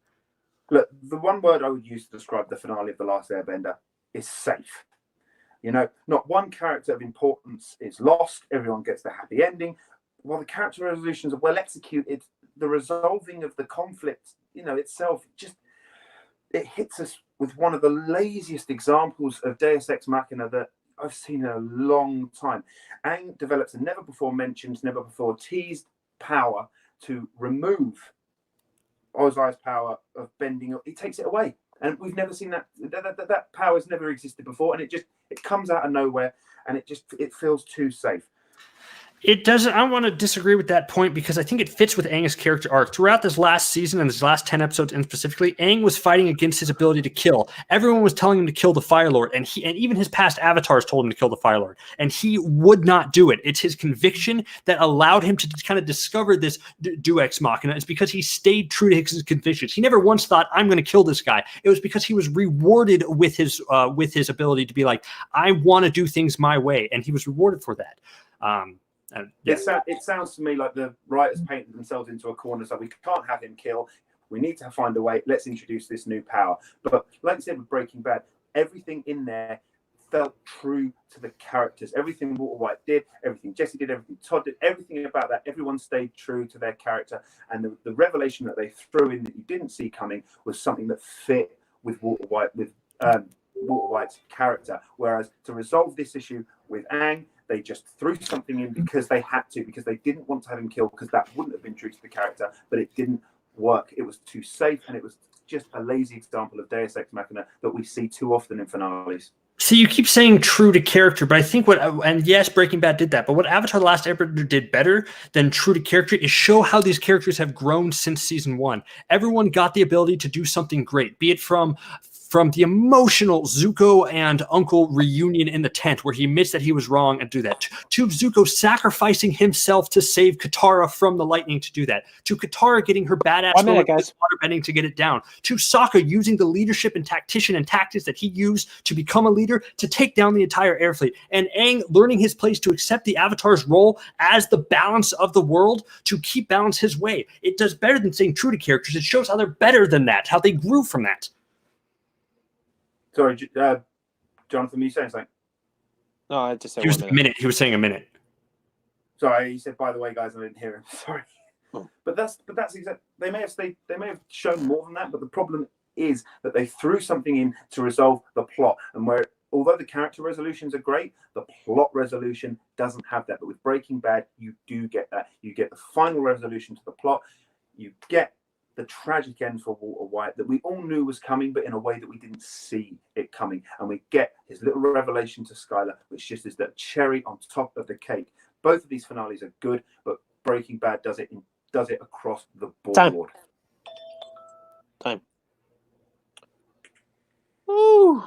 Look, the one word I would use to describe the finale of The Last Airbender is safe. You know, not one character of importance is lost. Everyone gets the happy ending. While the character resolutions are well executed, the resolving of the conflict, itself, it hits us with one of the laziest examples of Deus Ex Machina that I've seen in a long time. Aang develops a never before mentioned, never before teased power to remove Ozai's power of bending. He takes it away. And we've never seen that power has never existed before, and it comes out of nowhere, and it feels too safe. It doesn't. I want to disagree with that point because I think it fits with Aang's character arc. Throughout this last season and this last 10 episodes, and specifically, Aang was fighting against his ability to kill. Everyone was telling him to kill the Fire Lord, and even his past avatars told him to kill the Fire Lord, and he would not do it. It's his conviction that allowed him to kind of discover this Deus Ex Machina. It's because he stayed true to his convictions. He never once thought, "I'm going to kill this guy." It was because he was rewarded with his ability to be like, "I want to do things my way," and he was rewarded for that. It sounds to me like the writers painted themselves into a corner, so we can't have him kill. We need to find a way. Let's introduce this new power. But like I said with Breaking Bad, everything in there felt true to the characters. Everything Walter White did, everything Jesse did, everything Todd did, everything about that, everyone stayed true to their character. And the revelation that they threw in that you didn't see coming was something that fit with Walter White's character. Whereas to resolve this issue with Aang, they just threw something in because they had to, because they didn't want to have him killed, because that wouldn't have been true to the character, but it didn't work. It was too safe, and it was just a lazy example of Deus Ex Machina that we see too often in finales. See, you keep saying true to character, but I think and yes, Breaking Bad did that, but what Avatar: The Last Airbender did better than true to character is show how these characters have grown since season 1. Everyone got the ability to do something great, be it from the emotional Zuko and Uncle reunion in the tent where he admits that he was wrong and do that, to Zuko sacrificing himself to save Katara from the lightning to do that, to Katara getting her badass waterbending to get it down, to Sokka using the leadership and tactics that he used to become a leader to take down the entire air fleet, and Aang learning his place to accept the Avatar's role as the balance of the world to keep balance his way. It does better than saying true to characters. It shows how they're better than that, how they grew from that. Sorry, Jonathan, were you saying something? No, I just said he was saying a minute. Sorry, he said, by the way, guys, I didn't hear him. Sorry. Oh. But that's exactly. They may have shown more than that, but the problem is that they threw something in to resolve the plot, and although the character resolutions are great, the plot resolution doesn't have that. But with Breaking Bad, you do get that. You get the final resolution to the plot. You get the tragic end for Walter White that we all knew was coming, but in a way that we didn't see it coming. And we get his little revelation to Skylar, which just is that cherry on top of the cake. Both of these finales are good, but Breaking Bad does it across the board. Time. Ooh,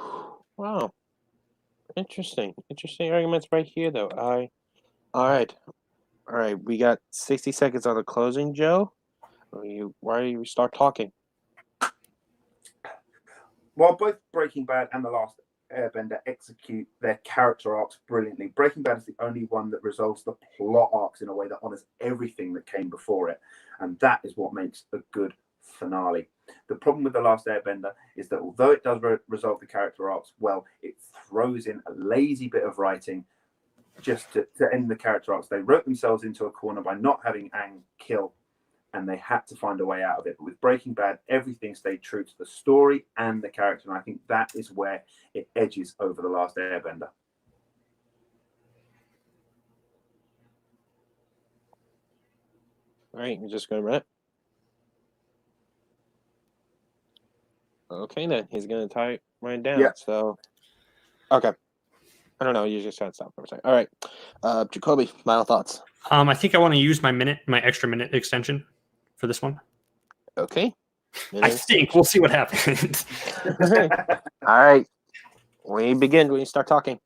wow. Interesting arguments right here, though. All right. We got 60 seconds on the closing, Joe. Why do you start talking? While both Breaking Bad and The Last Airbender execute their character arcs brilliantly, Breaking Bad is the only one that resolves the plot arcs in a way that honors everything that came before it. And that is what makes a good finale. The problem with The Last Airbender is that although it does resolve the character arcs well, it throws in a lazy bit of writing just to end the character arcs. They wrote themselves into a corner by not having Aang kill, and they had to find a way out of it. But with Breaking Bad, everything stayed true to the story and the character, and I think that is where it edges over The Last Airbender. All right, you're just going to run it. Okay, then he's going to type mine down. Yeah. So, okay. I don't know. You just had to stop for a second. All right, Jacoby, final thoughts. I think I want to use my extra minute extension for this one. Okay. I think we'll see what happens. All right. When you start talking.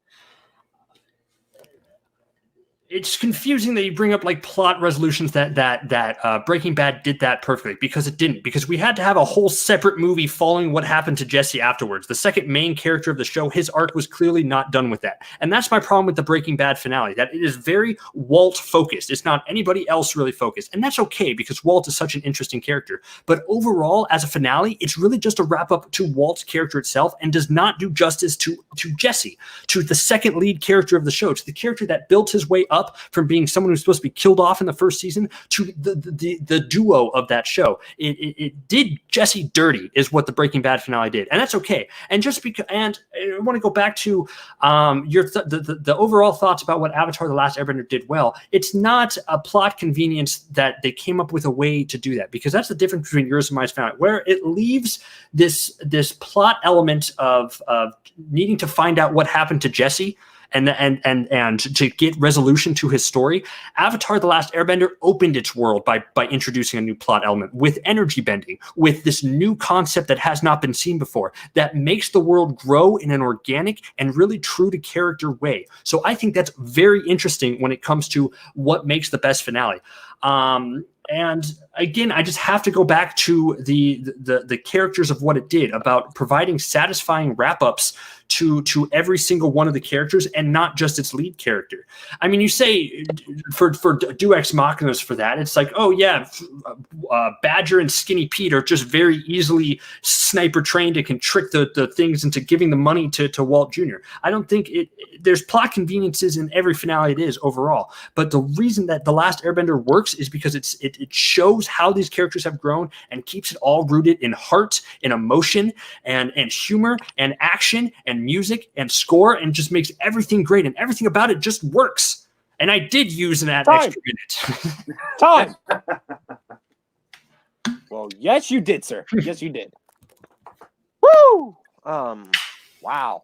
It's confusing that you bring up like plot resolutions that Breaking Bad did that perfectly, because it didn't. Because we had to have a whole separate movie following what happened to Jesse afterwards. The second main character of the show, his arc was clearly not done with that. And that's my problem with the Breaking Bad finale, that it is very Walt focused. It's not anybody else really focused. And that's okay, because Walt is such an interesting character. But overall, as a finale, it's really just a wrap up to Walt's character itself and does not do justice to Jesse, to the second lead character of the show, to the character that built his way up from being someone who's supposed to be killed off in the first season to the duo of that show. It did Jesse dirty, is what the Breaking Bad finale did, and that's okay. And I want to go back to the overall thoughts about what Avatar: The Last Airbender did well. It's not a plot convenience that they came up with a way to do that, because that's the difference between yours and mine's finale, where it leaves this plot element of needing to find out what happened to Jesse and to get resolution to his story, Avatar: The Last Airbender opened its world by introducing a new plot element with energy bending, with this new concept that has not been seen before, that makes the world grow in an organic and really true to character way. So I think that's very interesting when it comes to what makes the best finale. And again, I just have to go back to the characters of what it did, about providing satisfying wrap-ups to every single one of the characters and not just its lead character. I mean, you say for do ex machinas for that, it's like, oh yeah, Badger and Skinny Pete are just very easily sniper trained and can trick the things into giving the money to Walt Jr. I don't think there's plot conveniences in every finale it is overall, but the reason that The Last Airbender works is because it shows how these characters have grown and keeps it all rooted in heart and emotion and humor and action and music and score, and just makes everything great, and everything about it just works. And I did use that extra minute. Time. Well, yes, you did, sir. Yes, you did. Woo! Wow.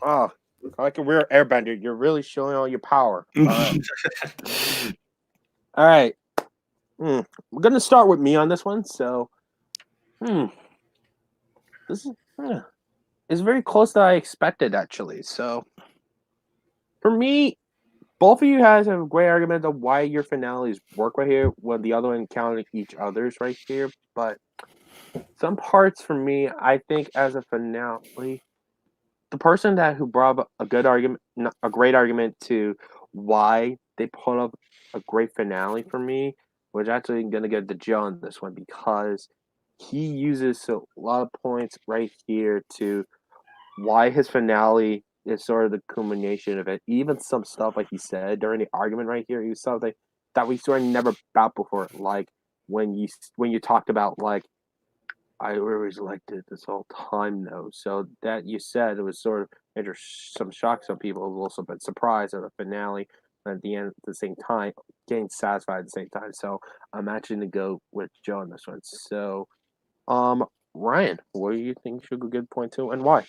Oh, like a real airbender. You're really showing all your power. All right. All right. We're gonna start with me on this one. So, this is it's very close that I expected, actually. So, for me, both of you guys have a great argument of why your finales work right here, when the other one counted each other's right here. But some parts for me, I think as a finale, the person who brought up a great argument to why they put up a great finale for me was actually going to get to Joe on this one, because he uses a lot of points right here to why his finale is sort of the culmination of it. Even some stuff, like he said during the argument right here, he was something that we sort of never about before, like when you talked about, like, I always liked it this whole time, though. So that you said it was sort of some shock. Some people have also been surprised at the finale, and at the end, at the same time, getting satisfied at the same time. So I'm actually going to go with Joe on this one. So, Ryan, what do you think should go good point to, and why?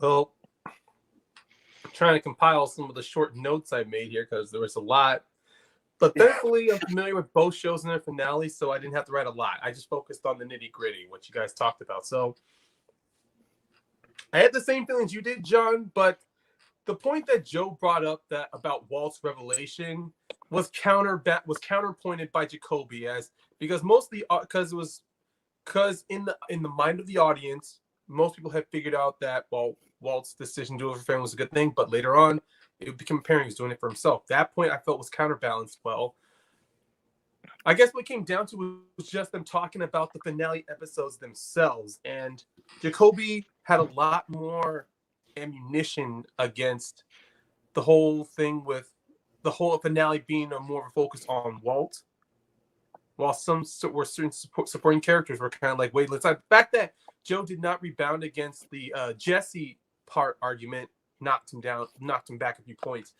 Well, I'm trying to compile some of the short notes I made here because there was a lot. But thankfully, I'm familiar with both shows and their finales, so I didn't have to write a lot. I just focused on the nitty-gritty, what you guys talked about. So I had the same feelings you did, John, but the point that Joe brought up that about Walt's revelation was counterpointed by Jacoby, because in the mind of the audience, most people had figured out that, well, Walt's decision to do it for family was a good thing, but later on, it would become apparent he was doing it for himself. That point I felt was counterbalanced well. I guess what it came down to was just them talking about the finale episodes themselves. And Jacoby had a lot more ammunition against the whole thing, with the whole finale being more of a focus on Walt, while some certain supporting characters were kind of like, wait, let's not. The fact that Joe did not rebound against the Jesse part argument knocked him back a few points,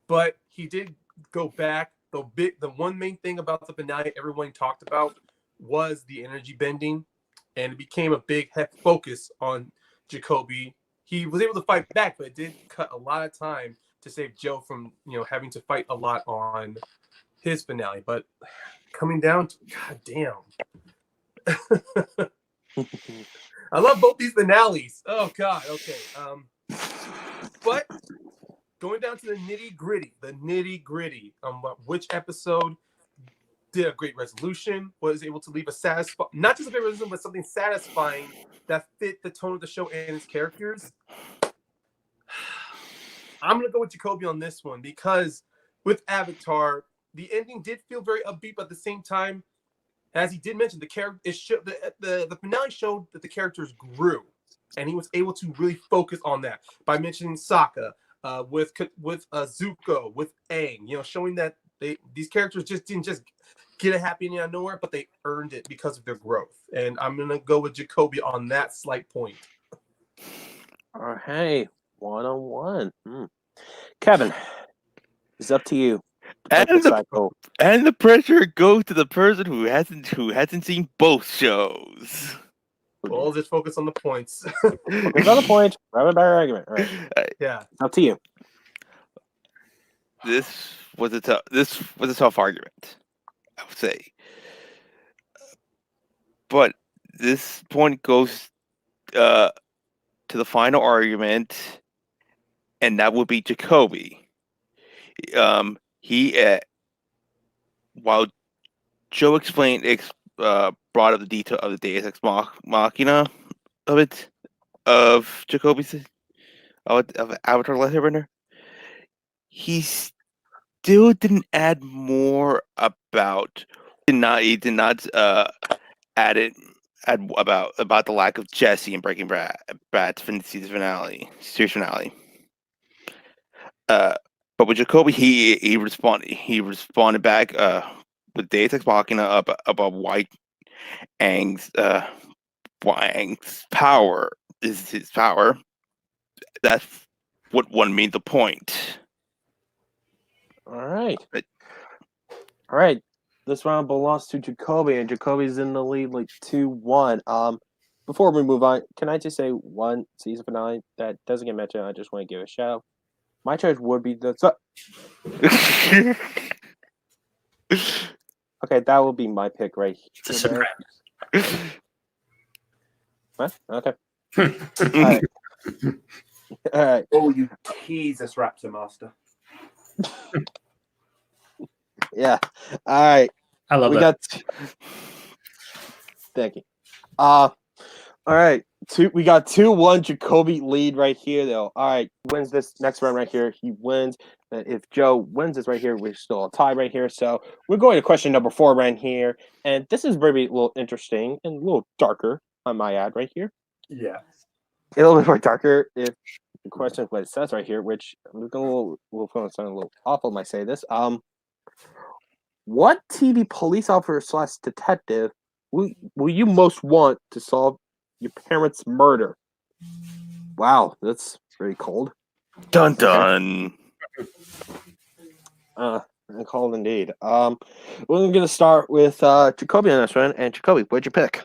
but he did go back. The one main thing about the finale everyone talked about was the energy bending, and it became a big focus on Jacoby. He was able to fight back, but it did cut a lot of time to save Joe from having to fight a lot on his finale. But coming down to, god damn, I love both these finales. Oh god, okay. But going down to the nitty gritty on which episode did a great resolution, was able to leave a not just a great resolution, but something satisfying that fit the tone of the show and its characters. I'm gonna go with Jacoby on this one, because with Avatar, the ending did feel very upbeat, but at the same time, as he did mention, the finale showed that the characters grew, and he was able to really focus on that by mentioning Sokka, with Zuko, with Aang, showing that these characters didn't get a happy ending out of nowhere, but they earned it because of their growth. And I'm gonna go with Jacoby on that slight point. Hey, 1-on-1. Kevin, it's up to you. And the pressure goes to the person who hasn't seen both shows. Well, I'll just focus on the points. Focus on the point. Have a better argument. All right. Yeah. It's up to you. This was a tough argument, I would say. But this point goes to the final argument, and that would be Jacoby. While Joe brought up the detail of the Deus Ex Machina of Jacoby's of Avatar Last Airbender, he still didn't add more about. He did not add about the lack of Jesse in Breaking Bad's series finale. But with Jacoby, he responded back with Deus Ex Machina about Wang's power is his power. That's what made the point. All right. All right. This round belongs to Jacoby, and Jacoby's in the lead like 2-1. Before we move on, can I just say one season finale that doesn't get mentioned? I just want to give a shout out. My choice would be the. Okay, that will be my pick right It's a here. surprise. What? Okay. All right. All right. Oh, you tease us, Raptor Master. Yeah. All right. I love We that. got. Thank you. All right. We got 2-1 Jacoby lead right here, though. All right. Wins this next round right here. He wins. If Joe wins this right here, we're still a tie right here. So we're going to question number 4 right here. And this is very a little interesting and a little darker, I might add, right here. Yeah. A little bit more darker if the question is what it says right here, which I'm looking a little sound a little awful, might say this. What TV police officer / detective will you most want to solve your parents' murder? Wow, that's very cold. Dun dun. Cold indeed. We're gonna start with Jacoby on this one. And Jacoby, what'd you pick?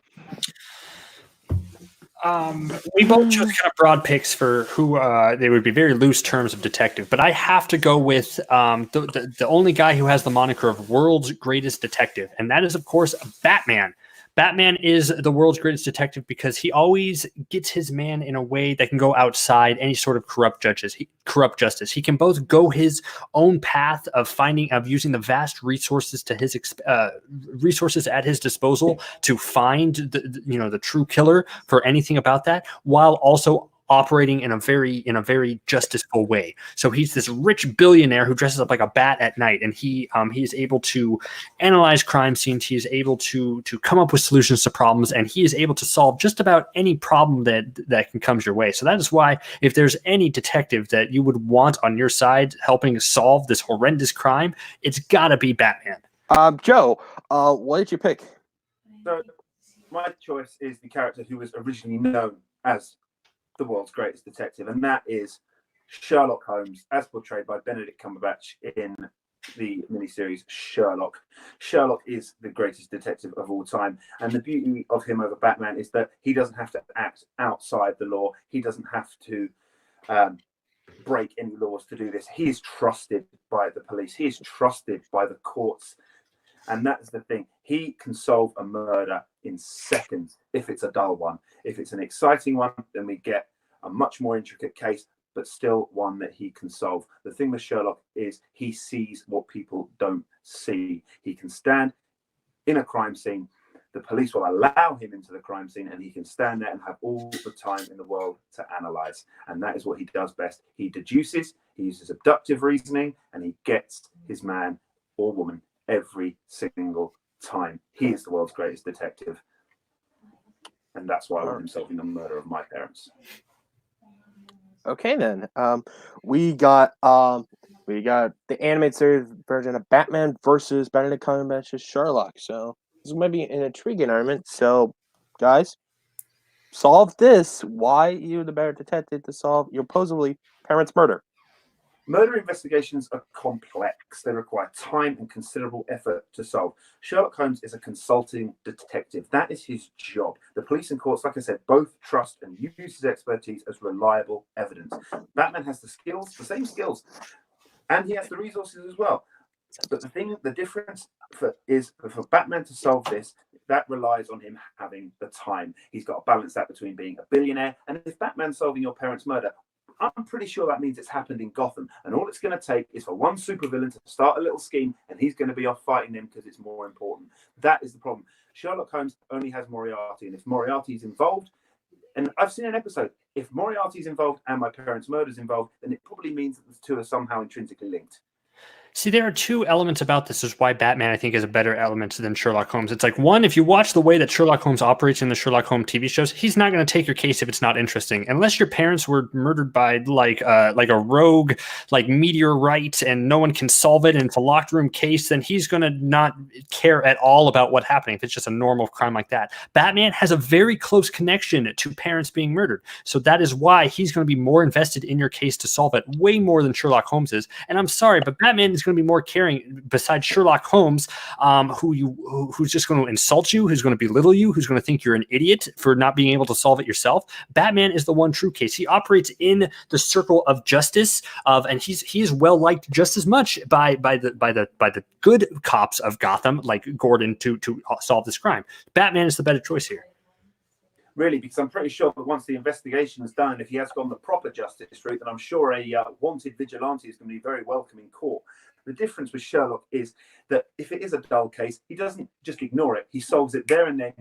We both chose kind of broad picks for who they would be very loose terms of detective, but I have to go with the only guy who has the moniker of world's greatest detective, and that is, of course, Batman. Batman is the world's greatest detective because he always gets his man in a way that can go outside any sort of corrupt justice. He can both go his own path of using the vast resources to his resources at his disposal to find the true killer for anything about that, while also operating in a very justiceful way. So he's this rich billionaire who dresses up like a bat at night, and he is able to analyze crime scenes. He is able to come up with solutions to problems, and he is able to solve just about any problem that can come your way. So that is why, if there's any detective that you would want on your side helping solve this horrendous crime, it's got to be Batman. Joe, what did you pick? So my choice is the character who was originally known as the world's greatest detective, and that is Sherlock Holmes, as portrayed by Benedict Cumberbatch in the miniseries Sherlock. Sherlock is the greatest detective of all time, and the beauty of him over Batman is that he doesn't have to act outside the law. He doesn't have to break any laws to do this. He is trusted by the police. He is trusted by the courts. And that's the thing. He can solve a murder in seconds if it's a dull one. If it's an exciting one, then we get a much more intricate case, but still one that he can solve. The thing with Sherlock is he sees what people don't see. He can stand in a crime scene. The police will allow him into the crime scene, and he can stand there and have all the time in the world to analyze. And that is what he does best. He deduces, he uses abductive reasoning, and he gets his man or woman every single time. He is the world's greatest detective, and that's why I want him solving the murder of my parents. Okay, then. We got the animated series version of Batman versus Benedict Cumberbatch's Sherlock. So this might be an intriguing argument. So, guys, solve this. Why you're the better detective to solve your supposedly parents' murder? Murder investigations are complex. They require time and considerable effort to solve. Sherlock Holmes is a consulting detective. That is his job. The police and courts, like I said, both trust and use his expertise as reliable evidence. Batman has the skills, the same skills, and he has the resources as well. But the difference is for Batman to solve this, that relies on him having the time. He's got to balance that between being a billionaire, and if Batman's solving your parents' murder, I'm pretty sure that means it's happened in Gotham. And all it's going to take is for one supervillain to start a little scheme, and he's going to be off fighting them because it's more important. That is the problem. Sherlock Holmes only has Moriarty, and if Moriarty's involved, and I've seen an episode, if Moriarty's involved and my parents' murder's involved, then it probably means that the two are somehow intrinsically linked. See, there are two elements about this is why Batman, I think, is a better element than Sherlock Holmes. It's like, one, if you watch the way that Sherlock Holmes operates in the Sherlock Holmes TV shows, he's not going to take your case if it's not interesting. Unless your parents were murdered by like a rogue, like meteorite, and no one can solve it, and it's a locked room case, then he's going to not care at all about what's happening if it's just a normal crime like that. Batman has a very close connection to parents being murdered. So that is why he's going to be more invested in your case to solve it, way more than Sherlock Holmes is. And I'm sorry, but Batman is going to be more caring besides Sherlock Holmes, who's just going to insult you, who's going to belittle you, who's going to think you're an idiot for not being able to solve it yourself. Batman is the one true case. He operates in the circle of justice and he is well liked just as much by the good cops of Gotham, like Gordon, to solve this crime. Batman is the better choice here. Really, because I'm pretty sure that once the investigation is done, if he has gone the proper justice route, then I'm sure a wanted vigilante is going to be very welcome in court. The difference with Sherlock is that if it is a dull case, he doesn't just ignore it. He solves it there and then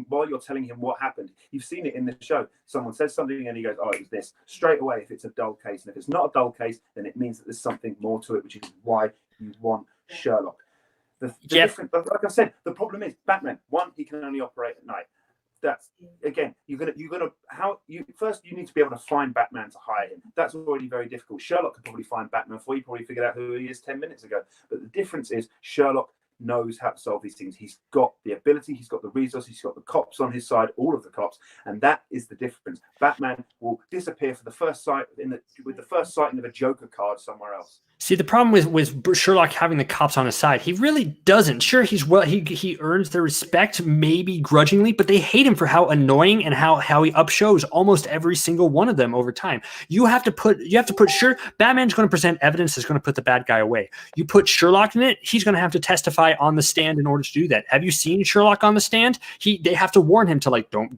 while you're telling him what happened. You've seen it in the show. Someone says something and he goes, oh, it was this. Straight away, if it's a dull case. And if it's not a dull case, then it means that there's something more to it, which is why you want Sherlock. The difference, like I said, the problem is Batman. One, he can only operate at night. That's again, you need to be able to find Batman to hire him. That's already very difficult. Sherlock could probably find Batman before you probably figured out who he is 10 minutes ago. But the difference is Sherlock knows how to solve these things. He's got the ability, he's got the resources, he's got the cops on his side, all of the cops, and that is the difference. Batman will disappear for the first sight with the first sighting of a Joker card somewhere else. See, the problem with Sherlock having the cops on his side, he really doesn't. Sure, he earns their respect, maybe grudgingly, but they hate him for how annoying and how he upshows almost every single one of them over time. You have to put sure Batman's going to present evidence that's going to put the bad guy away. You put Sherlock in it, he's going to have to testify on the stand in order to do that. Have you seen Sherlock on the stand? They have to warn him to like don't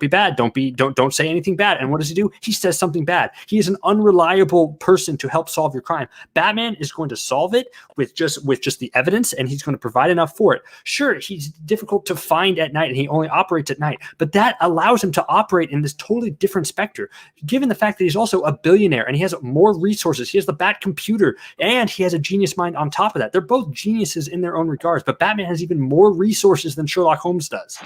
be bad, don't say anything bad. And what does he do? He says something bad. He is an unreliable person to help solve your crime. Batman is going to solve it with just the evidence, and he's going to provide enough for it. Sure, he's difficult to find at night, and he only operates at night, but that allows him to operate in this totally different spectrum. Given the fact that he's also a billionaire and he has more resources, he has the Bat computer, and he has a genius mind on top of that. They're both geniuses in their own regards, but Batman has even more resources than Sherlock Holmes does.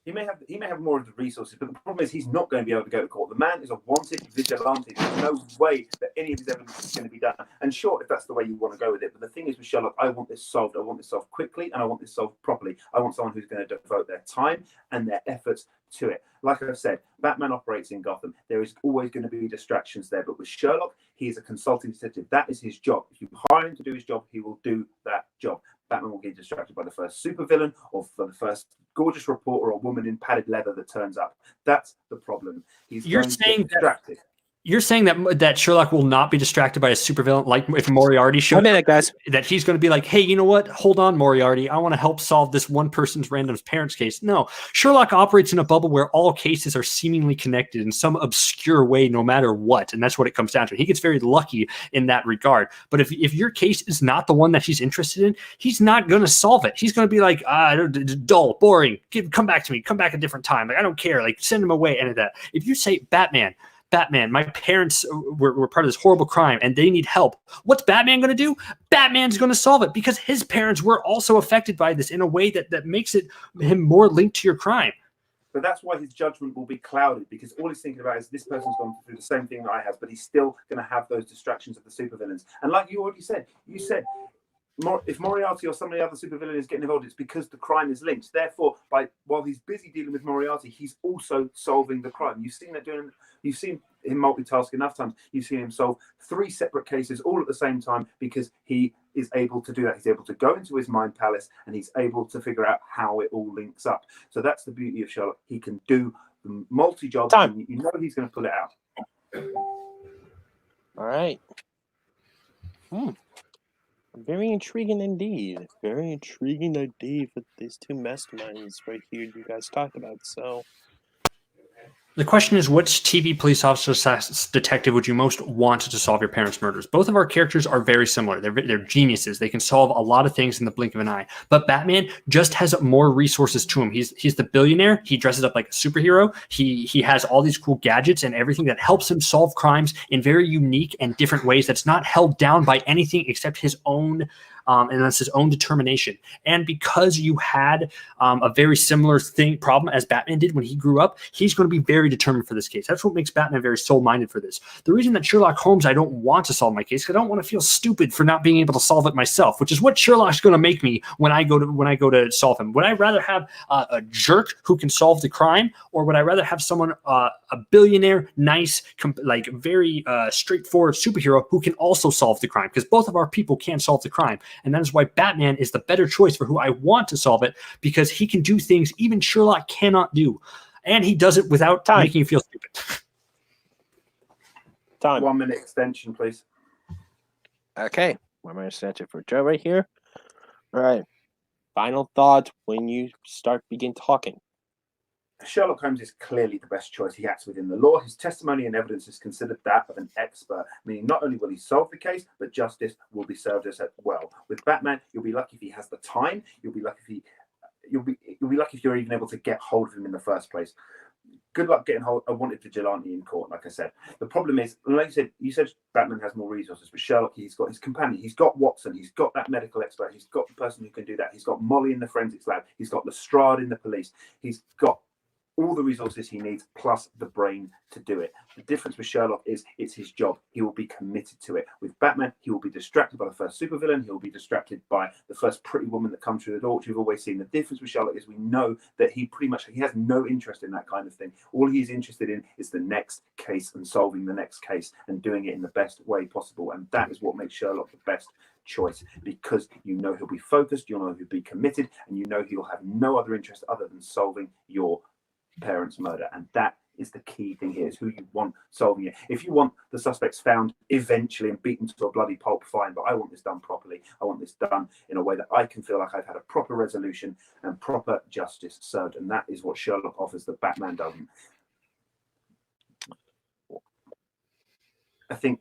He may have more of the resources, but the problem is he's not going to be able to go to court. The man is a wanted vigilante. There's no way that any of his evidence is going to be done. And sure, if that's the way you want to go with it, but the thing is with Sherlock, I want this solved. I want this solved quickly, and I want this solved properly. I want someone who's going to devote their time and their efforts to it. Like I've said, Batman operates in Gotham. There is always going to be distractions there, but with Sherlock, he is a consulting detective. That is his job. If you hire him to do his job, he will do that job. Batman will get distracted by the first supervillain or for the first gorgeous reporter or woman in padded leather that turns up. That's the problem. You're saying distracted. You're saying that Sherlock will not be distracted by a supervillain, like if Moriarty showed up, guys. That he's going to be like, hey, you know what? Hold on, Moriarty. I want to help solve this one person's random parents case. No, Sherlock operates in a bubble where all cases are seemingly connected in some obscure way, no matter what. And that's what it comes down to. He gets very lucky in that regard. But if your case is not the one that he's interested in, he's not going to solve it. He's going to be like, dull, boring. Come back to me. Come back a different time. Like, I don't care. Like, send him away. And that. If you say Batman, my parents were part of this horrible crime and they need help. What's Batman going to do? Batman's going to solve it because his parents were also affected by this in a way that makes him more linked to your crime. But that's why his judgment will be clouded, because all he's thinking about is this person's gone through the same thing that I have, but he's still going to have those distractions of the supervillains. And like you already said, if Moriarty or some of the other supervillain is getting involved, it's because the crime is linked. Therefore, while he's busy dealing with Moriarty, he's also solving the crime. You've seen him multitask enough times. You've seen him solve 3 separate cases all at the same time because he is able to do that. He's able to go into his mind palace and he's able to figure out how it all links up. So that's the beauty of Sherlock. He can do the multi-jobs and you know he's going to pull it out. All right. Very intriguing indeed. Very intriguing indeed with these 2 masterminds right here you guys talked about. So the question is, which TV police officer / detective would you most want to solve your parents' murders? Both of our characters are very similar. They're geniuses. They can solve a lot of things in the blink of an eye. But Batman just has more resources to him. He's the billionaire. He dresses up like a superhero. He has all these cool gadgets and everything that helps him solve crimes in very unique and different ways that's not held down by anything except his own and that's his own determination. And because you had a very similar problem as Batman did when he grew up, he's going to be very determined for this case. That's what makes Batman very soul-minded for this. The reason that Sherlock Holmes, I don't want to solve my case, because I don't want to feel stupid for not being able to solve it myself, which is what Sherlock's going to make me when I go to solve him. Would I rather have a jerk who can solve the crime, or would I rather have someone, a billionaire, nice, very straightforward superhero who can also solve the crime? Because both of our people can solve the crime. And that is why Batman is the better choice for who I want to solve it, because he can do things even Sherlock cannot do. And he does it without making you feel stupid. 1 minute extension, please. Okay. 1 minute extension for Joe right here. All right. Final thoughts when you begin talking. Sherlock Holmes is clearly the best choice. He acts within the law. His testimony and evidence is considered that of an expert, meaning not only will he solve the case, but justice will be served as well. With Batman, you'll be lucky if he has the time. You'll be lucky if you're even able to get hold of him in the first place. Good luck getting hold of a wanted vigilante in court, like I said. The problem is, like you said Batman has more resources, but Sherlock, he's got his companion, he's got Watson, he's got that medical expert, he's got the person who can do that, he's got Molly in the forensics lab, he's got Lestrade in the police, he's got all the resources he needs, plus the brain to do it. The difference with Sherlock is it's his job. He will be committed to it. With Batman, he will be distracted by the first supervillain. He will be distracted by the first pretty woman that comes through the door, which we've always seen. The difference with Sherlock is we know that he has no interest in that kind of thing. All he's interested in is the next case and solving the next case and doing it in the best way possible. And that is what makes Sherlock the best choice, because you know he'll be focused, you know he'll be committed, and you know he'll have no other interest other than solving your parents' murder. And that is the key thing here, is who you want solving it. If you want the suspects found eventually and beaten to a bloody pulp, fine, but I want this done properly. I want this done in a way that I can feel like I've had a proper resolution and proper justice served, and that is what Sherlock offers that Batman doesn't. I think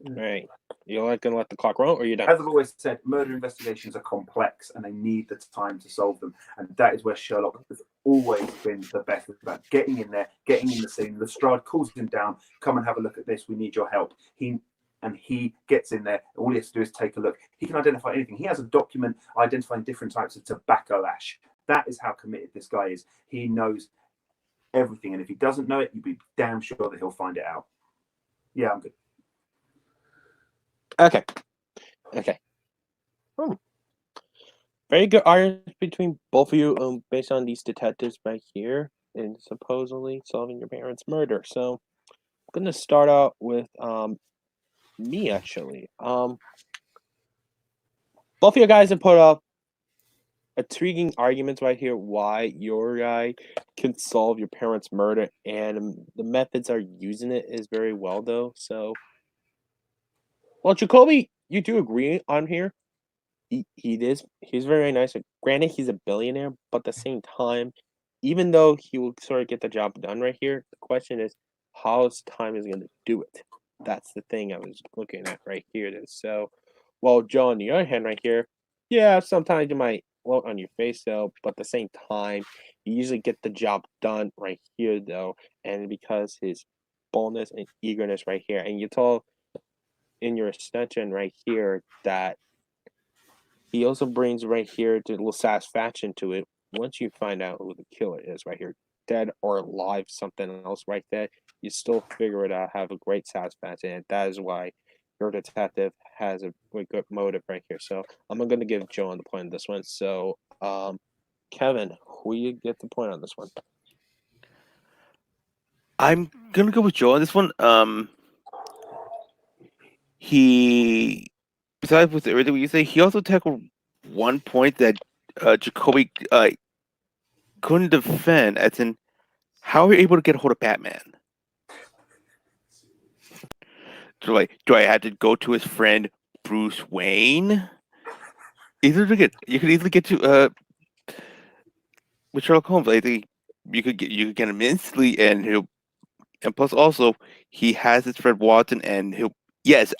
Right. You're not going to let the clock roll, or you're done? As I've always said, murder investigations are complex and they need the time to solve them. And that is where Sherlock has always been the best, about getting in there, getting in the scene. Lestrade calls him down, come and have a look at this, we need your help. He gets in there, all he has to do is take a look. He can identify anything. He has a document identifying different types of tobacco ash. That is how committed this guy is. He knows everything. And if he doesn't know it, you'd be damn sure that he'll find it out. Yeah, I'm good. Okay. Very good argument between both of you based on these detectives right here and supposedly solving your parents' murder. So I'm going to start out with me, actually. Both of you guys have put up intriguing arguments right here why your guy can solve your parents' murder, and the methods are using it is very well, though. So, well, Jacoby, you do agree on here. He's very nice. Granted, he's a billionaire, but at the same time, even though he will sort of get the job done right here, the question is how his time is going to do it. That's the thing I was looking at right here. So, well, Joe, on the other hand, right here, yeah, sometimes you might float on your face though, but at the same time, you usually get the job done right here though, and because his boldness and eagerness right here, and you told in your extension right here that he also brings right here to a little satisfaction to it once you find out who the killer is right here, dead or alive, something else right there, you still figure it out, have a great satisfaction, and that is why your detective has a really good motive right here. So I'm going to give Joe on the point on this one. So, Kevin, who you get the point on this one? I'm gonna go with Joe on this one. He, besides with everything you say, he also tackled one point that Jacoby couldn't defend, as in how are you able to get a hold of Batman? Do I have to go to his friend Bruce Wayne? You could easily get to with Sherlock Holmes. I think you could get him instantly, and plus also he has his friend Watson, and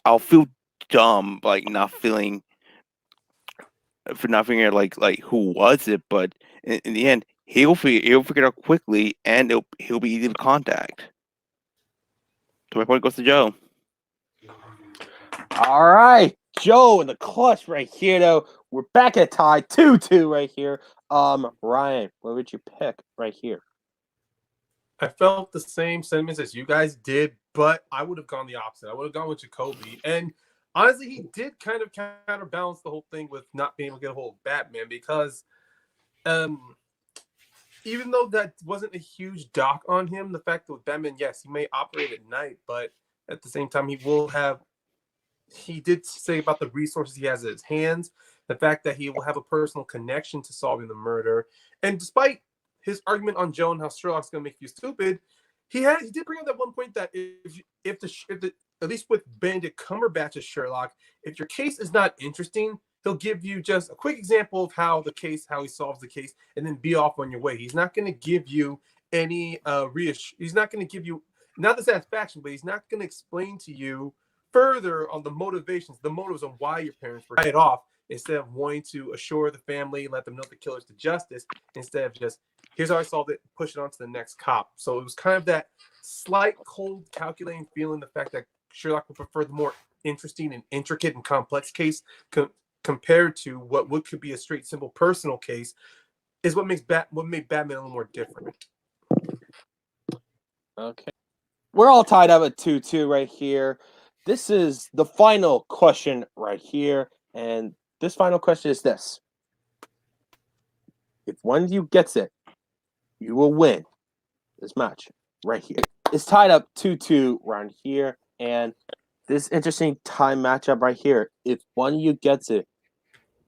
I'll feel dumb like not figuring like who was it, but in the end he'll figure it out quickly, and he'll be easy to contact. So my point goes to Joe. All right, Joe in the clutch right here, though. We're back at tie 2-2 right here. Ryan, what would you pick right here? I felt the same sentiments as you guys did, but I would have gone the opposite. I would have gone with Jacoby. And honestly, he did kind of counterbalance the whole thing with not being able to get a hold of Batman because even though that wasn't a huge dock on him, the fact that with Batman, yes, he may operate at night, but at the same time, he did say about the resources he has at his hands, the fact that he will have a personal connection to solving the murder. And despite his argument on Joe and how Sherlock's going to make you stupid, he did bring up that one point that if at least with Benedict Cumberbatch's Sherlock, if your case is not interesting, he'll give you just a quick example of how he solves the case, and then be off on your way. He's not going to give you any he's not going to give you not the satisfaction, but he's not going to explain to you further on the motives on why your parents were it off, instead of wanting to assure the family, let them know the killer's to justice, instead of just, here's how I solved it, push it on to the next cop. So it was kind of that slight, cold, calculating feeling, the fact that Sherlock would prefer the more interesting and intricate and complex case compared to what could be a straight, simple personal case, is what made Batman a little more different. Okay. We're all tied up at 2-2 right here. This is the final question right here, and this final question is this. If one of you gets it, you will win this match right here. It's tied up 2-2 right here, and this interesting time matchup right here. If one of you gets it,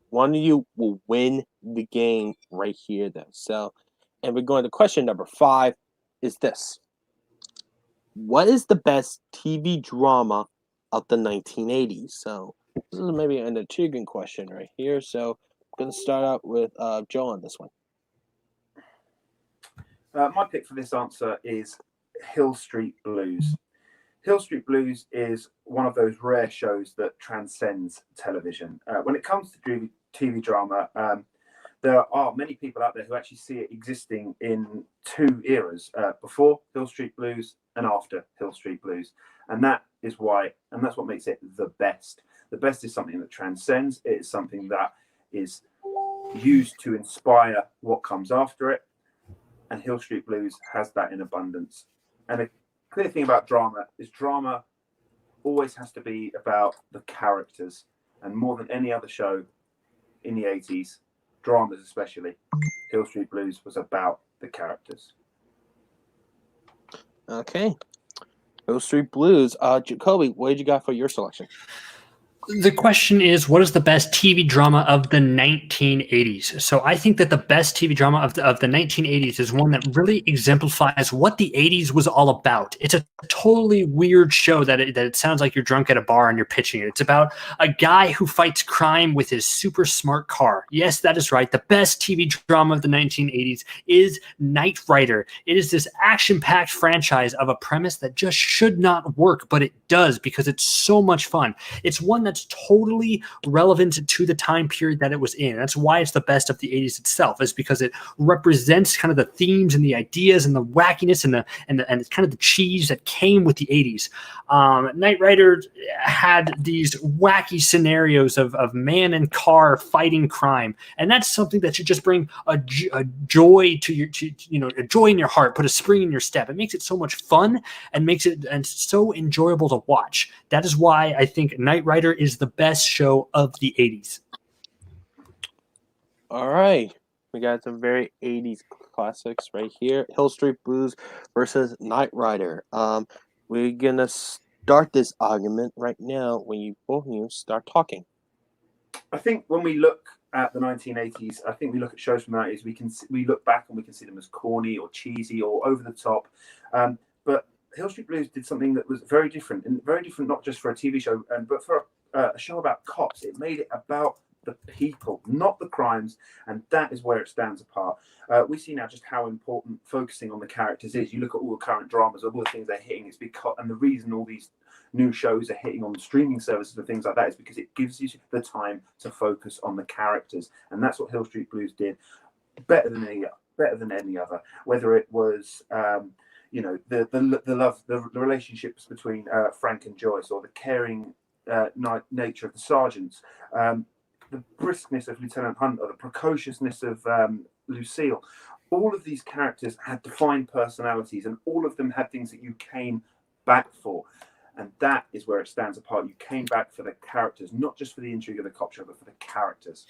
one of you will win the game right here, though. So, and we're going to question number 5 is this. What is the best TV drama of the 1980s? So this is maybe an intriguing question right here. So I'm going to start out with Joe on this one. My pick for this answer is Hill Street Blues. Hill Street Blues is one of those rare shows that transcends television. When it comes to TV drama, there are many people out there who actually see it existing in 2 eras, before Hill Street Blues and after Hill Street Blues. And that's what makes it the best. The best is something that transcends. It is something that is used to inspire what comes after it. And Hill Street Blues has that in abundance. And a clear thing about drama is drama always has to be about the characters. And more than any other show in the 80s, dramas especially, Hill Street Blues was about the characters. Okay. Hill Street Blues. Jacoby, what did you got for your selection? The question is, what is the best TV drama of the 1980s? So I think that the best TV drama of the 1980s is one that really exemplifies what the 80s was all about. It's a totally weird show that it sounds like you're drunk at a bar and you're pitching it. It's about a guy who fights crime with his super smart car. Yes, that is right. The best TV drama of the 1980s is Knight Rider. It is this action-packed franchise of a premise that just should not work, but it does because it's so much fun. It's one that's that's totally relevant to the time period that it was in. That's why it's the best of the 80s itself, is because it represents kind of the themes and the ideas and the wackiness and kind of the cheese that came with the 80s. Knight Rider had these wacky scenarios of man and car fighting crime, and that's something that should just bring a joy to your, a joy in your heart, put a spring in your step. It makes it so much fun and makes it and so enjoyable to watch. That is why I think Knight Rider is the best show of the 80s. All right. We got some very 80s classics right here. Hill Street Blues versus Knight Rider. We're going to start this argument right now when you both of you start talking. I think when we look at the 1980s, I think we look at shows from the 90s, we look back and we can see them as corny or cheesy or over the top. But Hill Street Blues did something that was very different, and very different not just for a TV show, but for a show about cops. It made it about the people, not the crimes, and that is where it stands apart. We see now just how important focusing on the characters is. You look at all the current dramas, all the things they're hitting, it's because, and the reason all these new shows are hitting on the streaming services and things like that is because it gives you the time to focus on the characters, and that's what Hill Street Blues did better than any other. Whether it was the love, the relationships between Frank and Joyce, or the caring nature of the sergeants, the briskness of Lieutenant Hunt, or the precociousness of Lucille. All of these characters had defined personalities, and all of them had things that you came back for. And that is where it stands apart. You came back for the characters, not just for the intrigue of the cop show, but for the characters.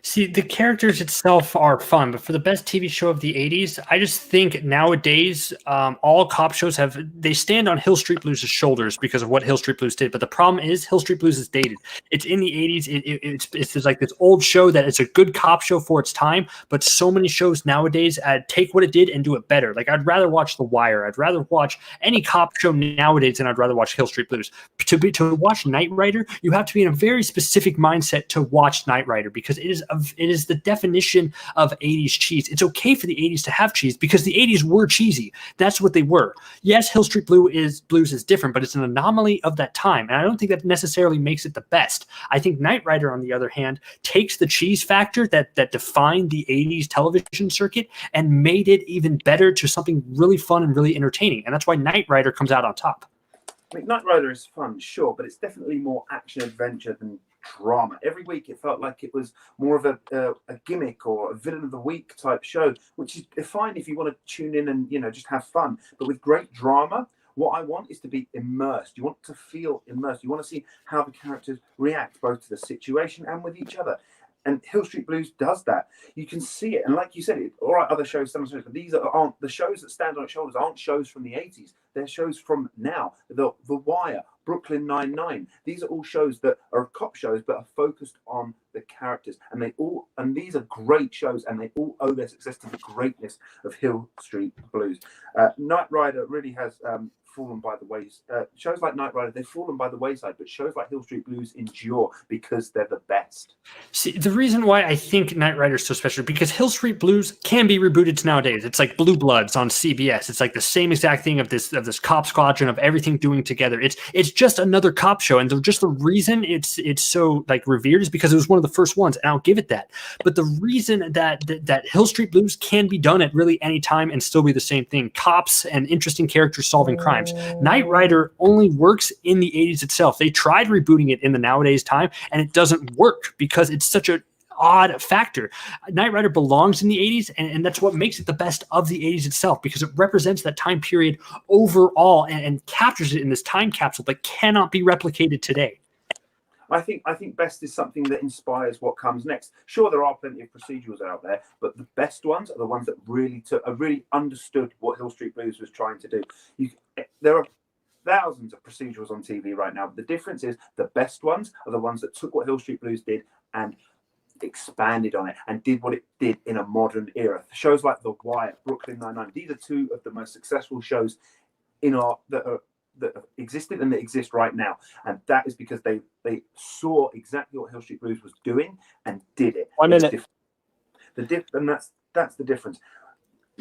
See, the characters itself are fun, but for the best TV show of the 80s, I just think nowadays all cop shows they stand on Hill Street Blues' shoulders because of what Hill Street Blues did. But the problem is Hill Street Blues is dated. It's in the 80s. It's like this old show that it's a good cop show for its time, but so many shows nowadays take what it did and do it better. Like, I'd rather watch The Wire. I'd rather watch any cop show nowadays than I'd rather watch Hill Street Blues. To watch Knight Rider, you have to be in a very specific mindset to watch Knight Rider, because it is the definition of 80s cheese. It's okay for the 80s to have cheese because the 80s were cheesy. That's what they were. Yes, Hill Street Blues is different, but it's an anomaly of that time, and I don't think that necessarily makes it the best. I think Knight Rider, on the other hand, takes the cheese factor that defined the 80s television circuit and made it even better to something really fun and really entertaining, and that's why Knight Rider comes out on top. I mean, Knight Rider is fun, sure, but it's definitely more action-adventure than drama. Every week it felt like it was more of a gimmick or a villain of the week type show, which is fine if you want to tune in and just have fun. But with great drama, what I want is to be immersed. You want to feel immersed. You want to see how the characters react both to the situation and with each other. And Hill Street Blues does that. You can see it. And like you said, all right, other shows, some shows, but these aren't the shows that stand on its shoulders, aren't shows from the 80s. They're shows from now. The Wire, Brooklyn Nine-Nine. These are all shows that are cop shows, but are focused on the characters. And these are great shows, and they all owe their success to the greatness of Hill Street Blues. Knight Rider really has fallen by the wayside. Shows like Knight Rider, they've fallen by the wayside, but shows like Hill Street Blues endure because they're the best. See, the reason why I think Knight Rider is so special, because Hill Street Blues can be rebooted nowadays. It's like Blue Bloods on CBS. It's like the same exact thing of this cop squadron of everything doing together. It's just another cop show, and just the reason it's so like revered is because it was one of the first ones, and I'll give it that. But the reason that Hill Street Blues can be done at really any time and still be the same thing, cops and interesting characters solving crimes. Knight Rider only works in the 80s itself. They tried rebooting it in the nowadays time, and it doesn't work because it's such an odd factor. Knight Rider belongs in the 80s, and that's what makes it the best of the 80s itself, because it represents that time period overall and captures it in this time capsule that cannot be replicated today. I think best is something that inspires what comes next. Sure, there are plenty of procedurals out there, but the best ones are the ones that really understood what Hill Street Blues was trying to do. There are thousands of procedurals on TV right now. But the difference is the best ones are the ones that took what Hill Street Blues did and expanded on it and did what it did in a modern era. Shows like The Wire, Brooklyn Nine-Nine, these are two of the most successful shows that existed and that exist right now, and that is because they saw exactly what Hill Street Blues was doing and did it. 1 minute. And that's the difference.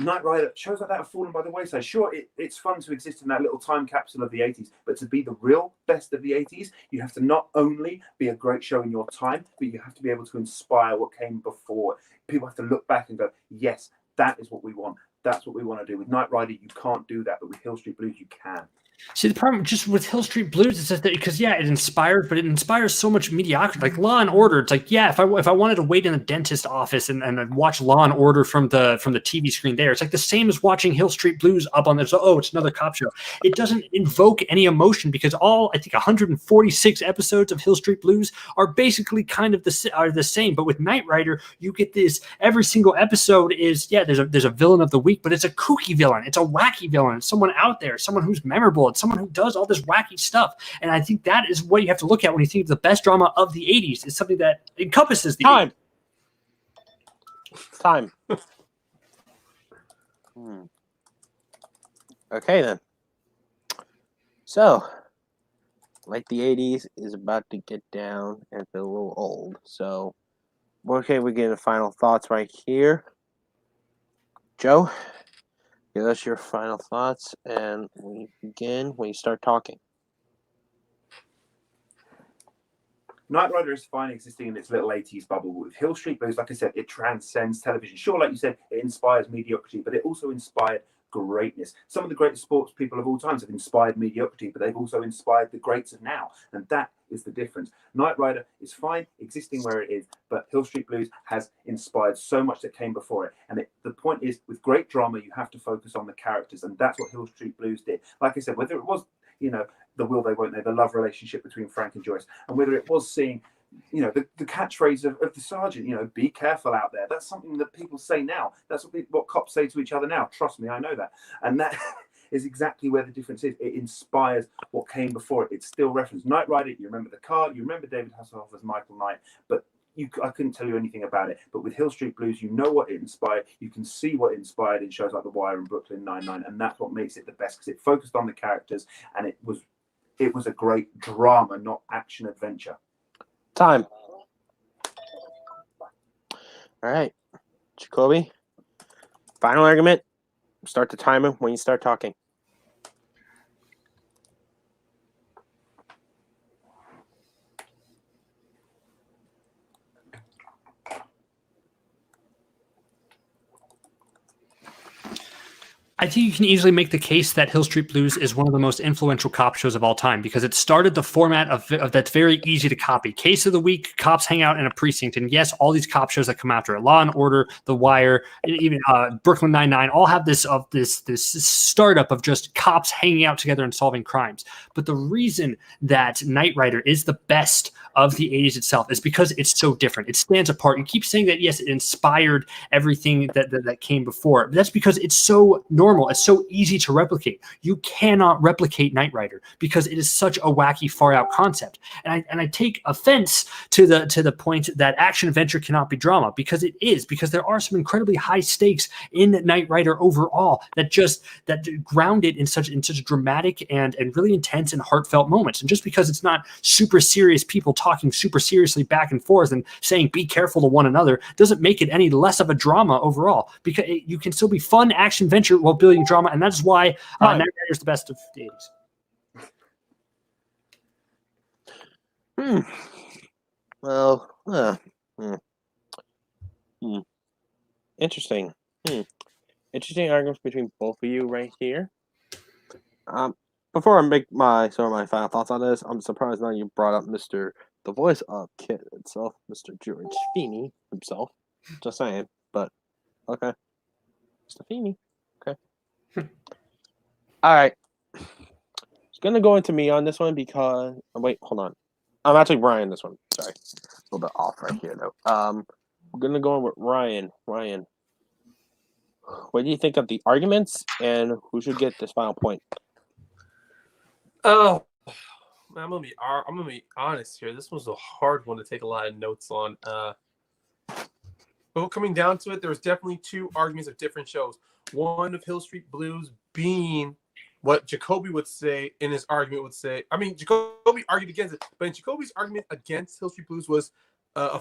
Knight Rider, shows like that have fallen by the wayside. Sure, it's fun to exist in that little time capsule of the 80s, but to be the real best of the 80s, you have to not only be a great show in your time, but you have to be able to inspire what came before. People have to look back and go, yes, that is what we want. That's what we want to do. With Knight Rider, you can't do that, but with Hill Street Blues, you can. See, the problem just with Hill Street Blues is that because yeah, it inspired, but it inspires so much mediocrity. Like Law and Order, it's like yeah, if I wanted to wait in the dentist office and watch Law and Order from the TV screen there, it's like the same as watching Hill Street Blues up on there. So oh, it's another cop show. It doesn't invoke any emotion because all I think 146 episodes of Hill Street Blues are basically kind of the same. But with Knight Rider, you get this every single episode is yeah, there's a villain of the week, but it's a kooky villain, it's a wacky villain, it's someone out there, someone who's memorable. Someone who does all this wacky stuff. And I think that is what you have to look at when you think of the best drama of the 80s. Is something that encompasses the 80s. Time. Okay, then. So, like the 80s is about to get down and feel a little old. So, okay, we're getting final thoughts right here. Joe? Give us your final thoughts, and we begin when you start talking. Knight Rider is fine existing in its little 80s bubble. With Hill Street Blues, like I said, it transcends television. Sure, like you said, it inspires mediocrity, but it also inspired greatness. Some of the greatest sports people of all times have inspired mediocrity, but they've also inspired the greats of now. And that is the difference. Knight Rider is fine existing where it is, but Hill Street Blues has inspired so much that came before it. And the point is, with great drama, you have to focus on the characters. And that's what Hill Street Blues did. Like I said, whether it was, the will they, won't they, the love relationship between Frank and Joyce, and whether it was seeing the catchphrase of the sergeant, be careful out there. That's something that people say now. That's what cops say to each other now. Trust me, I know that. And that is exactly where the difference is. It inspires what came before it. It's still referenced. Knight Rider, you remember the car, you remember David Hasselhoff as Michael Knight, but I couldn't tell you anything about it. But with Hill Street Blues, you know what it inspired. You can see what it inspired in shows like The Wire and Brooklyn Nine-Nine, and that's what makes it the best, because it focused on the characters, and it was a great drama, not action adventure. Time. All right, Jacoby. Final argument. Start the timer when you start talking. I think you can easily make the case that Hill Street Blues is one of the most influential cop shows of all time because it started the format of that's very easy to copy. Case of the week, cops hang out in a precinct. And yes, all these cop shows that come after it, Law and Order, The Wire, even Brooklyn Nine-Nine, all have this startup of just cops hanging out together and solving crimes. But the reason that Knight Rider is the best of the 80s itself is because it's so different. It stands apart. You keep saying that, yes, it inspired everything that came before. But that's because it's so normal. It's so easy to replicate. You cannot replicate Knight Rider because it is such a wacky, far-out concept. And I take offense to the point that action adventure cannot be drama, because it is, because there are some incredibly high stakes in Knight Rider overall that ground it in such dramatic and really intense and heartfelt moments. And just because it's not super serious people talking super seriously back and forth and saying be careful to one another doesn't make it any less of a drama overall, because you can still be fun action adventure while building drama, and that's why Knight Rider is the best of the 80s. Well, interesting. Interesting arguments between both of you right here. Before I make my final thoughts on this, I'm surprised now you brought up the voice of Kid itself, Mr. George Feeney himself. Just saying, but okay, Mr. Feeney. Okay. All right. It's gonna go into me on this one because wait, hold on. I'm actually Ryan this one. Sorry, a little bit off right here though. I'm gonna go in with Ryan. Ryan, what do you think of the arguments, and who should get this final point? Oh, I'm gonna be honest here. This was a hard one to take a lot of notes on. But coming down to it, there was definitely two arguments of different shows. One of Hill Street Blues being what Jacoby would say in his argument would say. I mean, Jacoby argued against it, but in Jacoby's argument against Hill Street Blues was a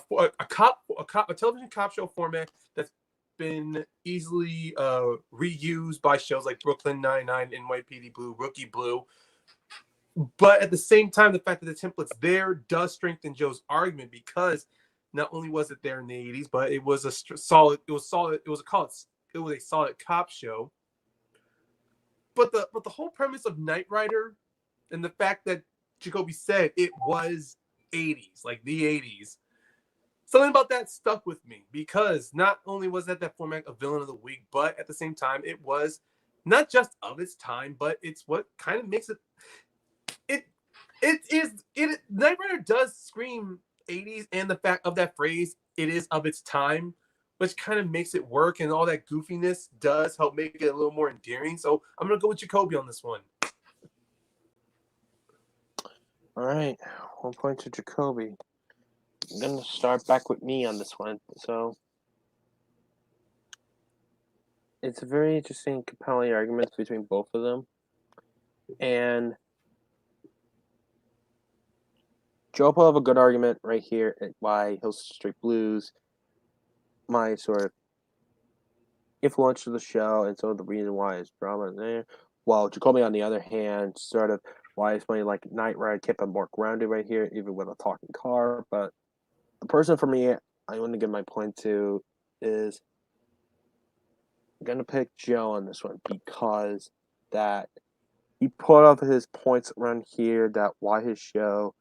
television cop show format that's been easily reused by shows like Brooklyn Nine-Nine, NYPD Blue, Rookie Blue. But at the same time, the fact that the template's there does strengthen Joe's argument, because not only was it there in the 80s, but it was a solid cop show. But the whole premise of Knight Rider and the fact that Jacoby said it was 80s, like the 80s, something about that stuck with me, because not only was that format a villain of the week, but at the same time, it was not just of its time, but it's what kind of makes it. Knight Rider does scream 80s, and the fact of that phrase, it is of its time, which kind of makes it work, and all that goofiness does help make it a little more endearing. So I'm gonna go with Jacoby on this one. All right, 1 point to Jacoby. I'm gonna start back with me on this one. So it's a very interesting, compelling arguments between both of them, and Joe will have a good argument right here at why Hill Street Blues my sort of influence to the show, and so the reason why it's drama in there. While Jacoby, on the other hand, sort of why it's playing like Knight Rider kept him more grounded right here, even with a talking car. But the person for me I want to give my point to is I'm gonna pick Joe on this one, because that he put up his points around here, that why his show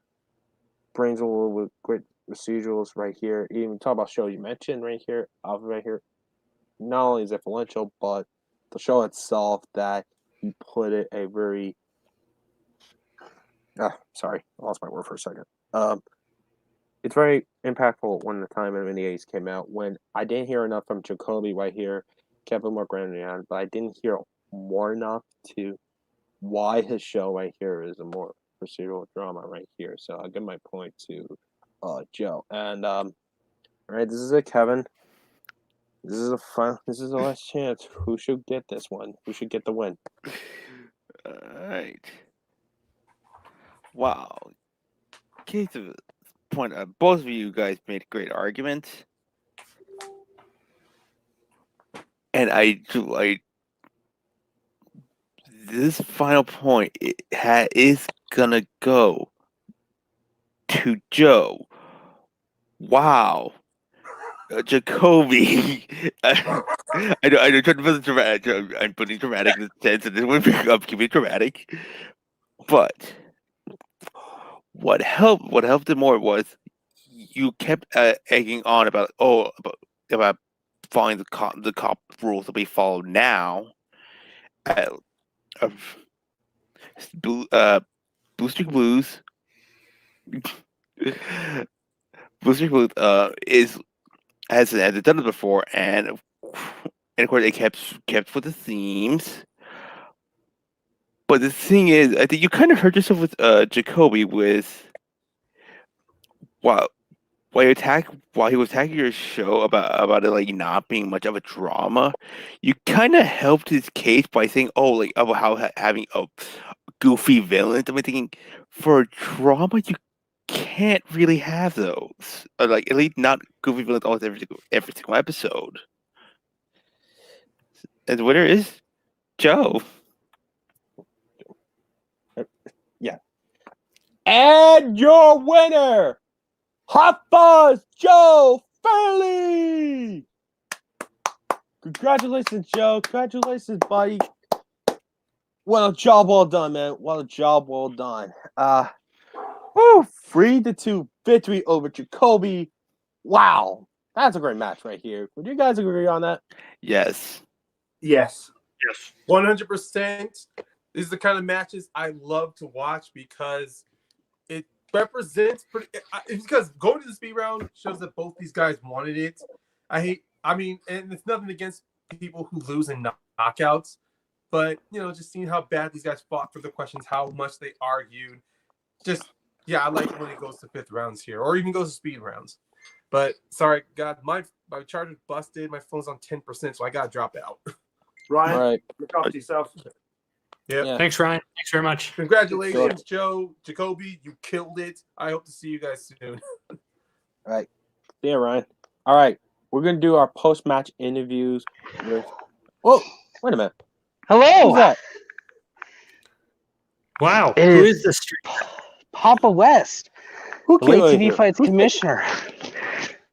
brings a little with great procedurals right here. Even talk about show you mentioned right here, not only is influential, but the show itself, that he put it a very sorry, I lost my word for a second. It's very impactful when the time in the 80s came out, when I didn't hear enough from Jacoby right here, Kevin more grounded on, but I didn't hear more enough to why his show right here is a more procedural drama right here. So I'll give my point to Joe. And all right, this is it, Kevin. This is the last chance. Who should get this one? Who should get the win? All right. Wow. Case of point. Both of you guys made great arguments, and this final point is gonna go to Joe. Wow. Jacoby. I know, trying to put dramatic. I'm putting dramatic in the sense that this would be keep it dramatic. But what helped it more was you kept egging on about following the cop rules that we follow now. Booster Blues. Booster Blues has done it before, and of course it kept with the themes. But the thing is, I think you kind of hurt yourself with Jacoby with while he was attacking your show about it like not being much of a drama. You kind of helped his case by saying, about how having a goofy villain. I'm thinking, for drama, you can't really have those. Like, at least not goofy villains almost every single episode. And the winner is Joe. Yeah. And your winner, Hot Fuzz Joe Farrelly! Congratulations, Joe. Congratulations, buddy. What a job well done, man. What a job well done. 3-2 victory over Jacoby. Wow. That's a great match right here. Would you guys agree on that? Yes. Yes. 100%. These are the kind of matches I love to watch, because it represents because going to the speed round shows that both these guys wanted it. And it's nothing against people who lose in knockouts, but just seeing how bad these guys fought for the questions, how much they argued. I like when it goes to fifth rounds here, or even goes to speed rounds. But sorry, God, my charger's busted. My phone's on 10%, so I gotta drop out. Ryan, All right. look after yourself. Yeah. Thanks, Ryan. Thanks very much. Congratulations, Joe, Jacoby. You killed it. I hope to see you guys soon. All right. See ya, Ryan. All right. we're gonna do our post-match interviews with. Whoa! Wait a minute. Hello. Who's that? Wow. It Who is- is this? Papa West, Who the came late in TV here? Fights Who- commissioner.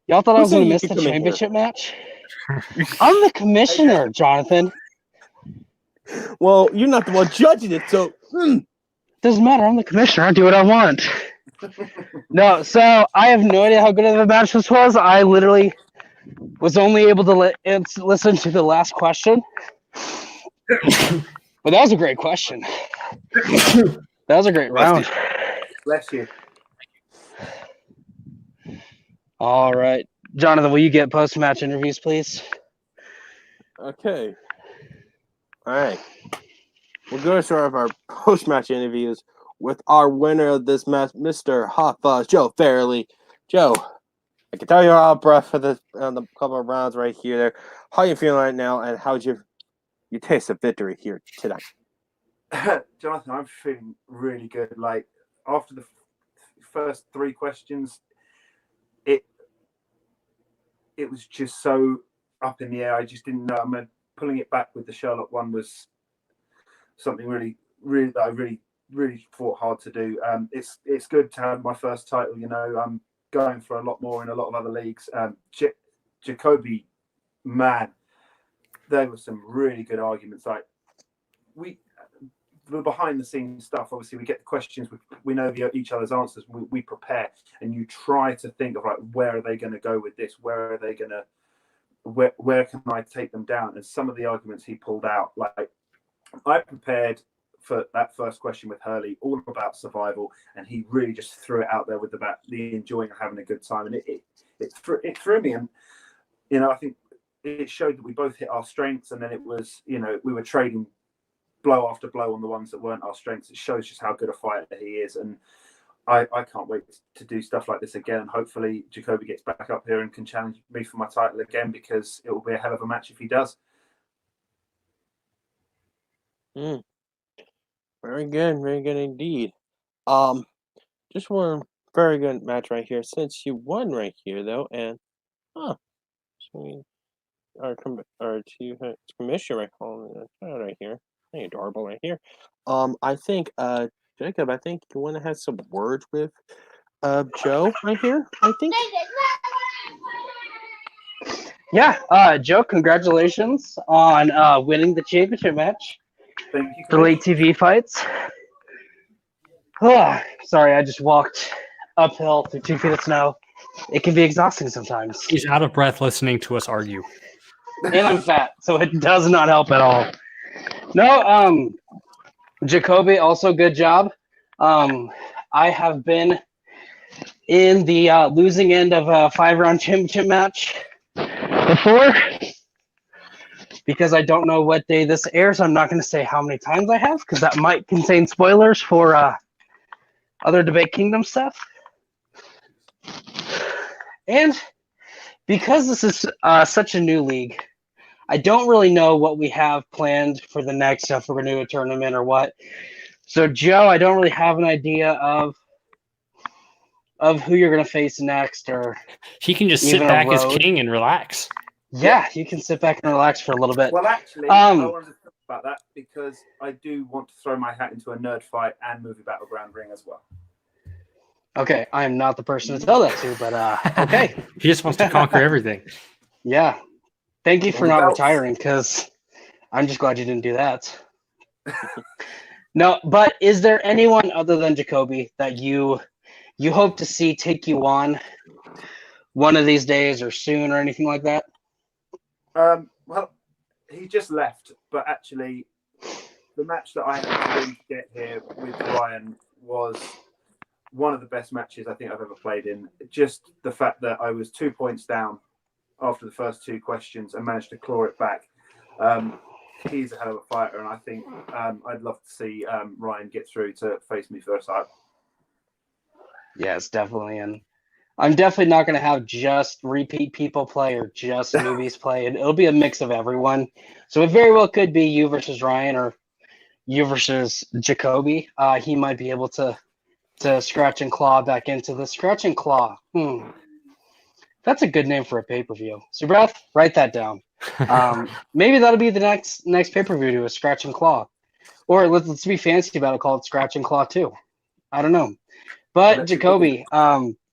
Y'all thought I Who was said going to you miss could the come in here? championship match? I'm the commissioner, Jonathan. Well, you're not the one judging it, so. Doesn't matter. I'm the commissioner. I do what I want. No, so I have no idea how good of a match this was. I literally was only able to listen to the last question. But that was a great question. That was a great round. Bless you. All right. Jonathan, will you get post-match interviews, please? Okay. All right. We're going to start off our post-match interviews with our winner of this match, Mr. Hot Fuzz, Joe Farrelly. Joe, I can tell you're out of breath for the couple of rounds right here. How you feeling right now, and how'd you taste the victory here tonight? Jonathan, I'm feeling really good. Like after the first 3 questions, it was just so up in the air. I just didn't know. I mean, pulling it back with the Sherlock one was something really that I really fought hard to do. It's good to have my first title. You know, I'm going for a lot more in a lot of other leagues. Jacoby, man, there were some really good arguments. Like the behind the scenes stuff, obviously we get the questions, we know each other's answers, we prepare, and you try to think of like, where are they going to go with this, where are they going to, where can I take them down? And some of the arguments he pulled out, like I prepared for that first question with Hurley all about survival, and he really just threw it out there with the enjoying and having a good time, and it threw me. And you know, I think it showed that we both hit our strengths, and then it was, you know, we were trading blow after blow on the ones that weren't our strengths. It shows just how good a fighter he is, and I can't wait to do stuff like this again. And hopefully Jacoby gets back up here and can challenge me for my title again, because it will be a hell of a match if he does. Very good indeed. Just one very good match right here. Since you won right here though, and so our chief commissioner right here. Hey, adorable right here. I think Jacob, I think you want to have some words with Joe right here. I think. Yeah, Joe, congratulations on winning the championship match Thank you. for late TV fights. Sorry, I just walked uphill through 2 feet of snow. It can be exhausting sometimes. He's out of breath listening to us argue. And I'm fat, so it does not help at all. No, Jacoby, also good job. I have been in the losing end of a 5-round championship match before. Because I don't know what day this airs, I'm not going to say how many times I have, because that might contain spoilers for other Debate Kingdom stuff. And because this is such a new league, I don't really know what we have planned for the next, if we're going to do a tournament or what. So, Joe, I don't really have an idea of who you're going to face next, or He can just sit even a back as road. king and relax. Yeah, you can sit back and relax for a little bit. Well, actually, I wanted to talk about that because I do want to throw my hat into a nerd fight and movie battleground ring as well. Okay, I am not the person to tell that to, but okay. He just wants to conquer everything. Yeah. Thank you for Well, not belts. retiring, because I'm just glad you didn't do that. No, but is there anyone other than Jacoby that you hope to see take you on one of these days or soon or anything like that? Well, he just left, but actually, the match that I had to win to get here with Ryan was one of the best matches I think I've ever played in. Just the fact that I was 2 points down after the first 2 questions and managed to claw it back. He's a hell of a fighter, and I think I'd love to see Ryan get through to face me for a title. Yes, definitely. And I'm definitely not going to have just repeat people play or just newbies play. It'll be a mix of everyone. So it very well could be you versus Ryan or you versus Jacoby. He might be able to scratch and claw back into the scratch and claw. That's a good name for a pay-per-view. Subrath, write that down. Maybe that'll be the next pay-per-view to a Scratch and Claw. Or let's be fancy about it, call it Scratch and Claw 2. I don't know. But Jacoby,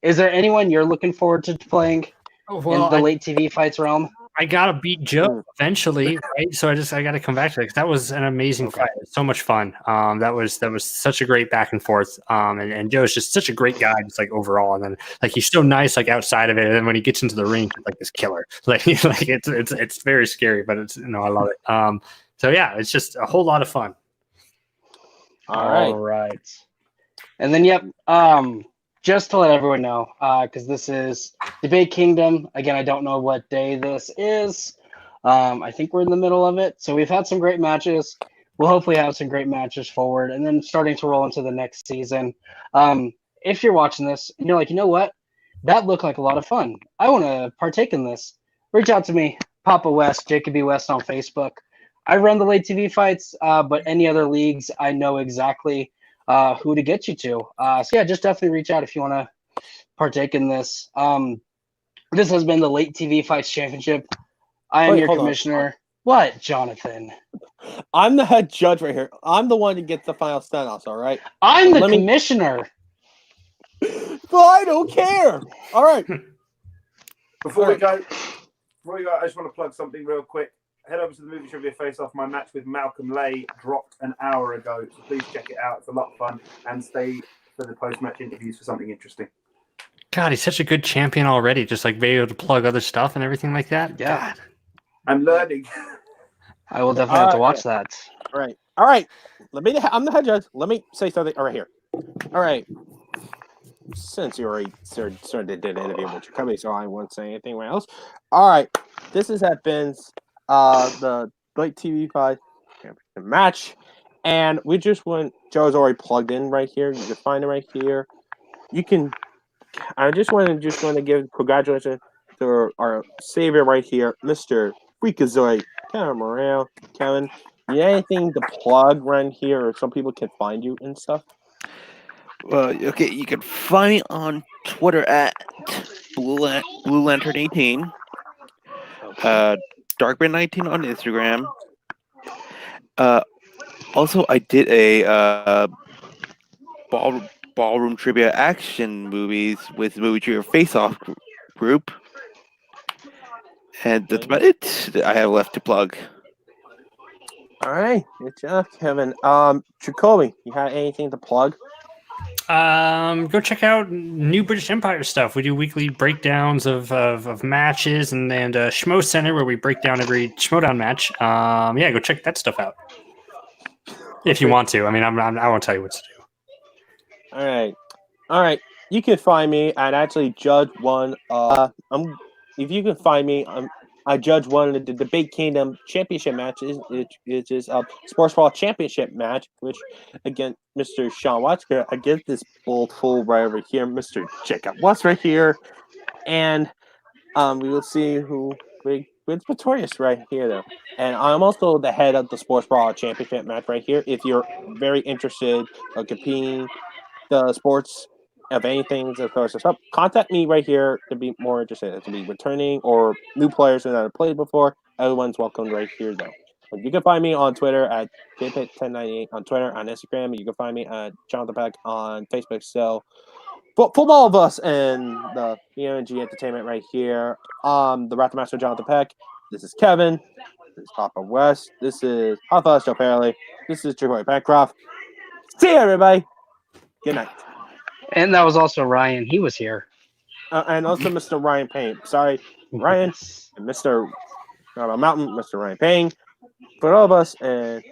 is there anyone you're looking forward to playing in the late TV fights realm? I gotta beat Joe eventually, right? So I gotta come back to it. That was an amazing fight. It was so much fun. That was such a great back and forth. And Joe's just such a great guy, just like overall. And then like he's so nice, like outside of it. And then when he gets into the ring, he's like this killer. Like it's very scary, but it's I love it. So yeah, it's just a whole lot of fun. All right. And then just to let everyone know, because this is Debate Kingdom. Again, I don't know what day this is. I think we're in the middle of it. So we've had some great matches. We'll hopefully have some great matches forward and then starting to roll into the next season. If you're watching this and you're like, you know what? That looked like a lot of fun. I want to partake in this. Reach out to me, Papa West, Jacoby West on Facebook. I run the late TV fights, but any other leagues, I know exactly who to get you to. So yeah, just definitely reach out if you want to partake in this. This has been the Late TV Fights Championship. I am your commissioner. What, Jonathan? I'm the head judge right here. I'm the one that gets the final stand-offs, all right? I'm the commissioner. Well, I don't care. All right. Before we go, I just want to plug something real quick. Head over to the Movie Trivia Face-Off. My match with Malcolm Lay dropped an hour ago, so please check it out. It's a lot of fun, and stay for the post-match interviews for something interesting. God, he's such a good champion already. Just like being able to plug other stuff and everything like that. Yeah, God. I'm learning. I will definitely have to watch that. All right. I'm the head judge. Let me say something right here. All right. Since you already started did an interview with your company, so I won't say anything else. All right. This has been the Late TV Fight match, and we just went. Joe's already plugged in right here. You can find it right here. You can. I just want to give congratulations to our savior right here, Mr. Freakazoid, Kevin Morale. Kevin, you have anything to plug right here, or some people can find you and stuff? Well, okay, you can find me on Twitter at Blue Lantern 18, Darkman 19 on Instagram. Also, I did a ballroom trivia action movies with Movie Trivia Face Off group, and that's about it that I have left to plug. All right, good job, Kevin. Jacoby, you have anything to plug? Go check out New British Empire stuff. We do weekly breakdowns of matches and Schmo Center where we break down every Schmodown match. Yeah, go check that stuff out if you want to. I mean, I won't tell you what to do. All right. You can find me at actually Judge One. If you can find me, I judge one of the Debate Kingdom championship matches, which is a Sports Brawl championship match, which, again, Mr. Sean Watts, I get this bold fool right over here, Mr. Jacob Watts right here, and we will see who's victorious right here, though. And I'm also the head of the Sports Brawl championship match right here. If you're very interested in competing the sports of anything as far as stuff, contact me right here to be more interested, to be returning or new players that have played before. Everyone's welcome right here, though. You can find me on Twitter at jpit1098 on Twitter, on Instagram. You can find me at Jonathan Peck on Facebook. So, football of us and the BMG Entertainment right here. The Raptor Master Jonathan Peck. This is Kevin. This is Papa West. This is Fuzz, Joe Farrelly. This is Jacoby Bancroft. See you, everybody. Good night. And that was also Ryan. He was here. And also Mr. Ryan Payne. Sorry, Ryan and Mr. Mountain, Mr. Ryan Payne. For all of us, and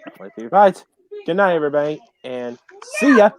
good night, everybody, and see ya.